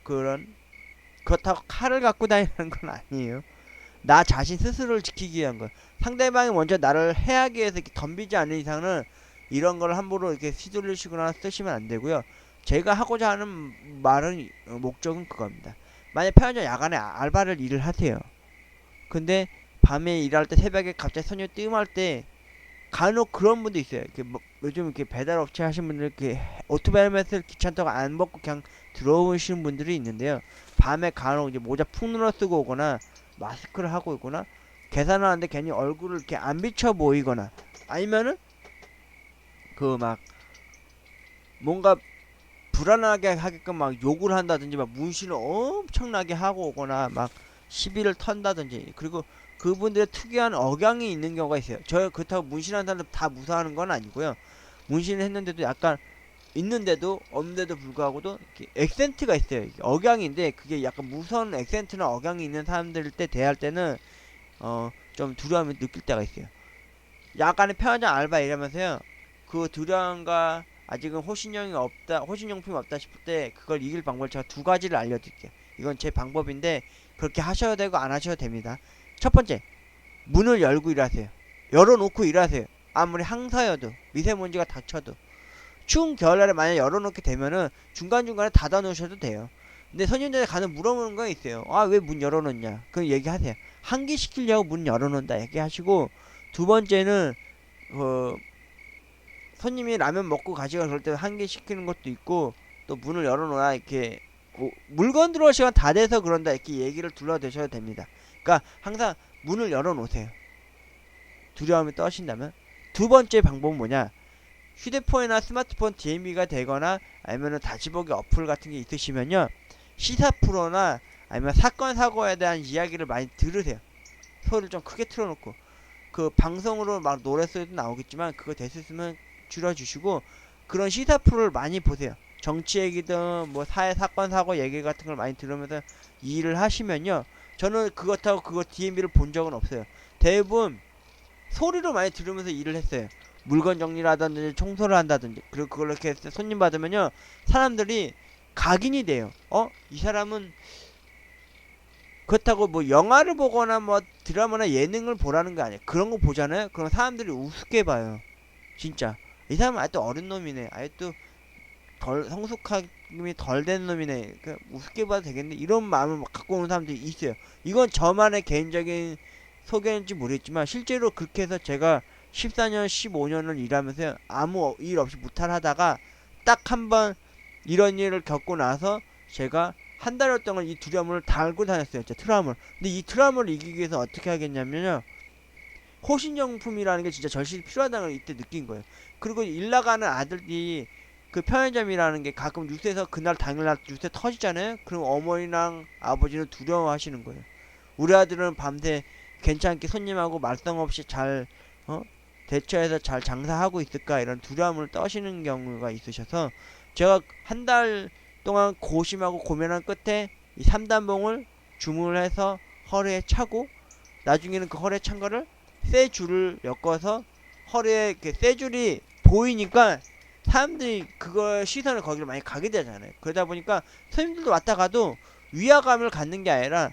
그렇다고 칼을 갖고 다니는 건 아니에요. 나 자신 스스로를 지키기 위한 거. 상대방이 먼저 나를 해하기 위해서 이렇게 덤비지 않는 이상은 이런 걸 함부로 이렇게 휘둘리시거나 쓰시면 안 되고요. 제가 하고자 하는 말은 목적은 그겁니다. 만약 편의점 야간에 알바를 일을 하세요. 근데 밤에 일할 때 새벽에 갑자기 손님이 뜸할 때 간혹 그런 분도 있어요. 요즘 이렇게 배달 업체 하시는 분들 이렇게 오토바이 헬멧을 귀찮다고 안 벗고 그냥 들어오시는 분들이 있는데요. 밤에 간혹 이제 모자 푹 눌러 쓰고 오거나 마스크를 하고 오거나 계산을 하는데 괜히 얼굴을 이렇게 안 비춰 보이거나 아니면은 뭔가 불안하게 하게끔 막 욕을 한다든지 막 문신을 엄청나게 하고 오거나 막 시비를 턴다든지, 그리고 그분들의 특이한 억양이 있는 경우가 있어요. 저 그렇다고 문신하는 사람들 다 무사하는 건 아니고요. 문신을 했는데도 약간 있는데도 없는데도 불구하고도 이렇게 액센트가 있어요. 억양인데 그게 약간 무서운 액센트나 억양이 있는 사람들 때 대할 때는 좀 두려움을 느낄 때가 있어요. 약간의 편의점 알바 일하면서요, 그 두려움과 아직은 호신용품이 없다 싶을 때 그걸 이길 방법을 제가 두 가지를 알려드릴게요. 이건 제 방법인데 그렇게 하셔도 되고 안 하셔도 됩니다. 첫 번째, 문을 열고 일하세요. 열어놓고 일하세요. 아무리 항사여도, 미세먼지가 닥쳐도. 추운 겨울날에 만약 열어놓게 되면은 중간중간에 닫아 놓으셔도 돼요. 근데 손님들이 가는 물어보는 거 있어요. 아, 왜 문 열어놓냐? 그럼 얘기하세요. 환기시키려고 문 열어놓는다 얘기하시고, 두 번째는 손님이 라면 먹고 가시고 그럴 때 환기시키는 것도 있고, 또 문을 열어놓아 이렇게 물건 들어올 시간 다 돼서 그런다 이렇게 얘기를 둘러대셔도 됩니다. 그러니까 항상 문을 열어놓으세요. 두려움이 떠신다면. 두 번째 방법은 뭐냐? 휴대폰이나 스마트폰 DMB가 되거나 아니면은 다시보기 어플 같은 게 있으시면요, 시사 프로나 아니면 사건 사고에 대한 이야기를 많이 들으세요. 소리를 좀 크게 틀어놓고. 그 방송으로 막 노래소리도 나오겠지만 그거 됐으면 줄여주시고, 그런 시사 프로를 많이 보세요. 정치 얘기든 뭐 사회 사건 사고 얘기 같은 걸 많이 들으면서 일을 하시면요, 저는 그것하고 그거 DMB를 본 적은 없어요. 대부분 소리로 많이 들으면서 일을 했어요. 물건 정리를 하든지 청소를 한다든지. 그리고 그걸 이렇게 해서 손님 받으면요, 사람들이 각인이 돼요. 이 사람은, 그렇다고 뭐 영화를 보거나 뭐 드라마나 예능을 보라는 거 아니에요. 그런 거 보잖아요. 그럼 사람들이 우습게 봐요. 진짜 이 사람은 아직도 어린 놈이네, 아직도 덜 성숙함이 덜 된 놈이네, 우습게 봐도 되겠네, 이런 마음을 막 갖고 오는 사람들이 있어요. 이건 저만의 개인적인 소견인지 모르겠지만 실제로 그렇게 해서 제가 14년 15년을 일하면서 아무 일 없이 무탈하다가 딱 한 번 이런 일을 겪고 나서 제가 한 달 동안 이 두려움을 다 알고 다녔어요. 진짜 트라우마를. 근데 이 트라우마를 이기기 위해서 어떻게 하겠냐면요, 호신용품이라는 게 진짜 절실히 필요하다는 걸 이때 느낀 거예요. 그리고 일 나가는 아들이, 그 편의점이라는 게 가끔 뉴스에서 그날 당일날 뉴스에 터지잖아요. 그럼 어머니랑 아버지는 두려워하시는 거예요. 우리 아들은 밤새 괜찮게 손님하고 말썽 없이 잘 대처해서 잘 장사하고 있을까, 이런 두려움을 떠시는 경우가 있으셔서 제가 한 달 동안 고심하고 고민한 끝에 이 3단봉을 주문을 해서 허리에 차고, 나중에는 그 허리에 찬 거를 쇠 줄을 엮어서 허리에 쇠 줄이 보이니까 사람들이 그걸 시선을 거기를 많이 가게 되잖아요. 그러다 보니까 손님들도 왔다 가도 위화감을 갖는 게 아니라,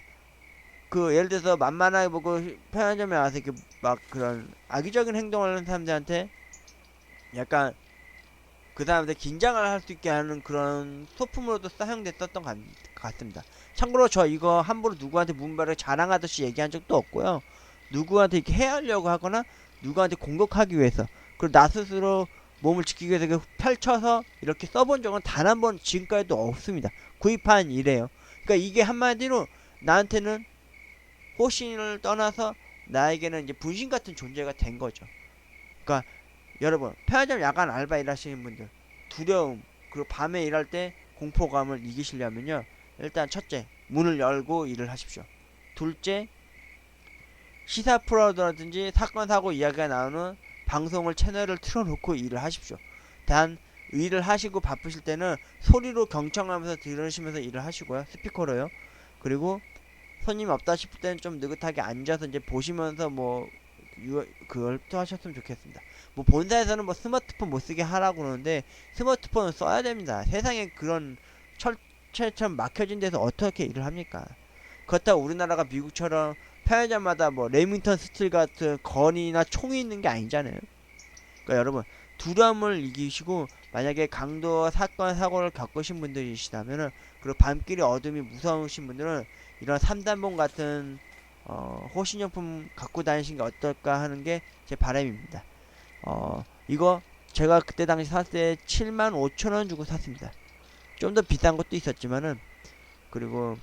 그 예를 들어서 만만하게 보고 편의점에 와서 이렇게 막 그런 악의적인 행동을 하는 사람들한테 약간 그 사람들 긴장을 할 수 있게 하는 그런 소품으로도 사용됐었던 것 같습니다. 참고로 저 이거 함부로 누구한테 문발을 자랑하듯이 얘기한 적도 없고요. 누구한테 이렇게 해하려고 하거나 누구한테 공격하기 위해서, 그리고 나 스스로 몸을 지키기 위해서 이렇게 펼쳐서 이렇게 써본 적은 단 한 번 지금까지도 없습니다. 구입한 일이에요. 그러니까 이게 한마디로 나한테는 호신을 떠나서 나에게는 이제 분신 같은 존재가 된 거죠. 그러니까 여러분, 편의점 야간 알바 일하시는 분들, 두려움 그리고 밤에 일할 때 공포감을 이기시려면요, 일단 첫째, 문을 열고 일을 하십시오. 둘째, 시사 프로라든지 사건 사고 이야기가 나오는 방송을 채널을 틀어놓고 일을 하십시오. 단 일을 하시고 바쁘실 때는 소리로 경청하면서 들으시면서 일을 하시고요, 스피커로요. 그리고 손님 없다 싶을 때는 좀 느긋하게 앉아서 이제 보시면서 뭐 그걸 또 하셨으면 좋겠습니다. 뭐 본사에서는 뭐 스마트폰 못 쓰게 하라고 그러는데 스마트폰은 써야 됩니다. 세상에 그런 철새처럼 막혀진 데서 어떻게 일을 합니까? 그렇다고 우리나라가 미국처럼 편의점마다 뭐 레밍턴 스틸 같은 건이나 총이 있는 게 아니잖아요. 그러니까 여러분, 두려움을 이기시고, 만약에 강도 사건 사고를 겪으신 분들이시다면은, 그리고 밤길이 어둠이 무서우신 분들은 이런 3단봉 같은 호신용품 갖고 다니신 게 어떨까 하는 게 제 바람입니다. 이거 제가 그때 당시 샀을 때 75,000원 주고 샀습니다. 좀 더 비싼 것도 있었지만은, 그리고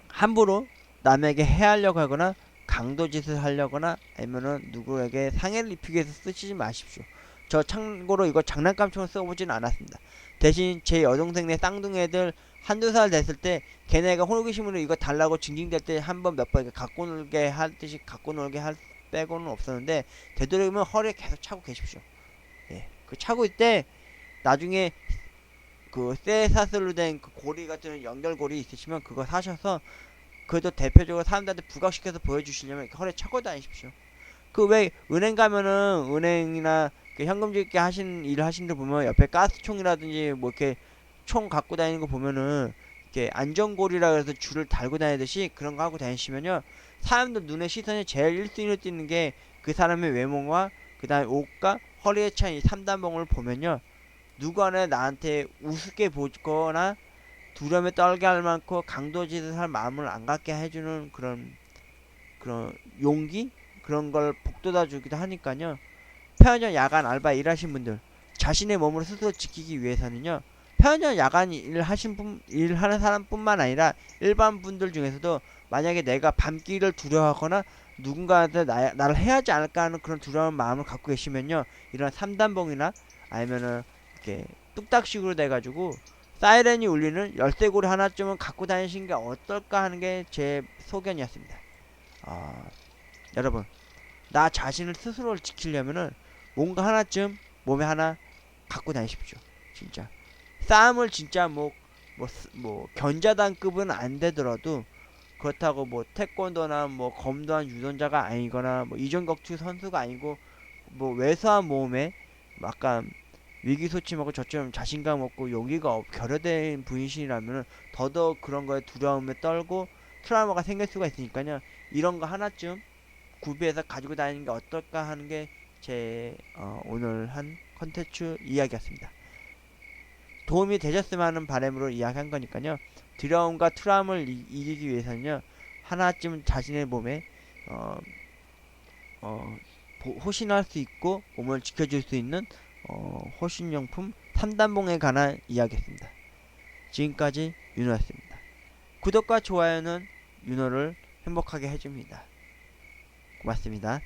함부로 남에게 해하려고 하거나 강도짓을 하려거나 아니면은 누구에게 상해를 입히기 위해서 쓰시지 마십시오. 저 참고로 이거 장난감처럼 써보진 않았습니다. 대신 제 여동생네 쌍둥이들 한두 살 됐을 때 걔네가 호기심으로 이거 달라고 징징댈 때 한 번 몇 번 갖고 놀게 할 듯이 갖고 놀게 할 빼고는 없었는데, 되도록이면 허리에 계속 차고 계십시오. 예, 그 차고 있때 나중에 그 쇠사슬로 된 그 고리 같은 연결고리 있으시면 그거 사셔서 그래도 대표적으로 사람들한테 부각시켜서 보여주시려면 이렇게 허리에 차고 다니십시오. 그 왜 은행 가면은 은행이나 그 현금짓기 하신 일 하시는 데 보면 옆에 가스총이라든지 뭐 이렇게 총 갖고 다니는 거 보면은 이렇게 안전고리라 그래서 줄을 달고 다니듯이 그런 거 하고 다니시면요, 사람들 눈의 시선이 제일 1순위로 띄는 게 그 사람의 외모와 그 다음에 옷과 허리에 찬 이 3단봉을 보면요, 누구나 나한테 우습게 보거나 두려움에 떨게 할 만큼 강도짓을 할 마음을 안 갖게 해주는 그런 용기, 그런 걸 북돋아 주기도 하니까요. 편의점 야간 알바 일하신 분들, 자신의 몸을 스스로 지키기 위해서는요, 편의점 야간 일하는 사람뿐만 아니라 일반 분들 중에서도 만약에 내가 밤길을 두려워하거나 누군가한테 나를 해하지 않을까 하는 그런 두려운 마음을 갖고 계시면요, 이런 3단봉이나 아니면은 이렇게 뚝딱식으로 돼가지고 사이렌이 울리는 열쇠고리 하나쯤은 갖고 다니시는 게 어떨까 하는 게 제 소견이었습니다. 여러분, 나 자신을 스스로를 지키려면은 뭔가 하나쯤 몸에 하나 갖고 다니십시오. 진짜 싸움을 진짜 뭐 견자단급은 안 되더라도, 그렇다고 뭐 태권도나 뭐 검도한 유전자가 아니거나 뭐 이종격투 선수가 아니고 뭐 왜소한 몸에 약간 위기소침하고 저처럼 자신감 없고 용기가 결여된 분이시라면 더더욱 그런 거에 두려움에 떨고 트라우마가 생길 수가 있으니까요. 이런 거 하나쯤 구비해서 가지고 다니는 게 어떨까 하는 게 제 오늘 한 컨텐츠 이야기였습니다. 도움이 되셨으면 하는 바람으로 이야기한 거니까요. 두려움과 트라우마를 이기기 위해서는요, 하나쯤 자신의 몸에 호신할 수 있고 몸을 지켜줄 수 있는 호신용품 3단봉에 관한 이야기였습니다. 지금까지 윤호였습니다. 구독과 좋아요는 윤호를 행복하게 해줍니다. 고맙습니다.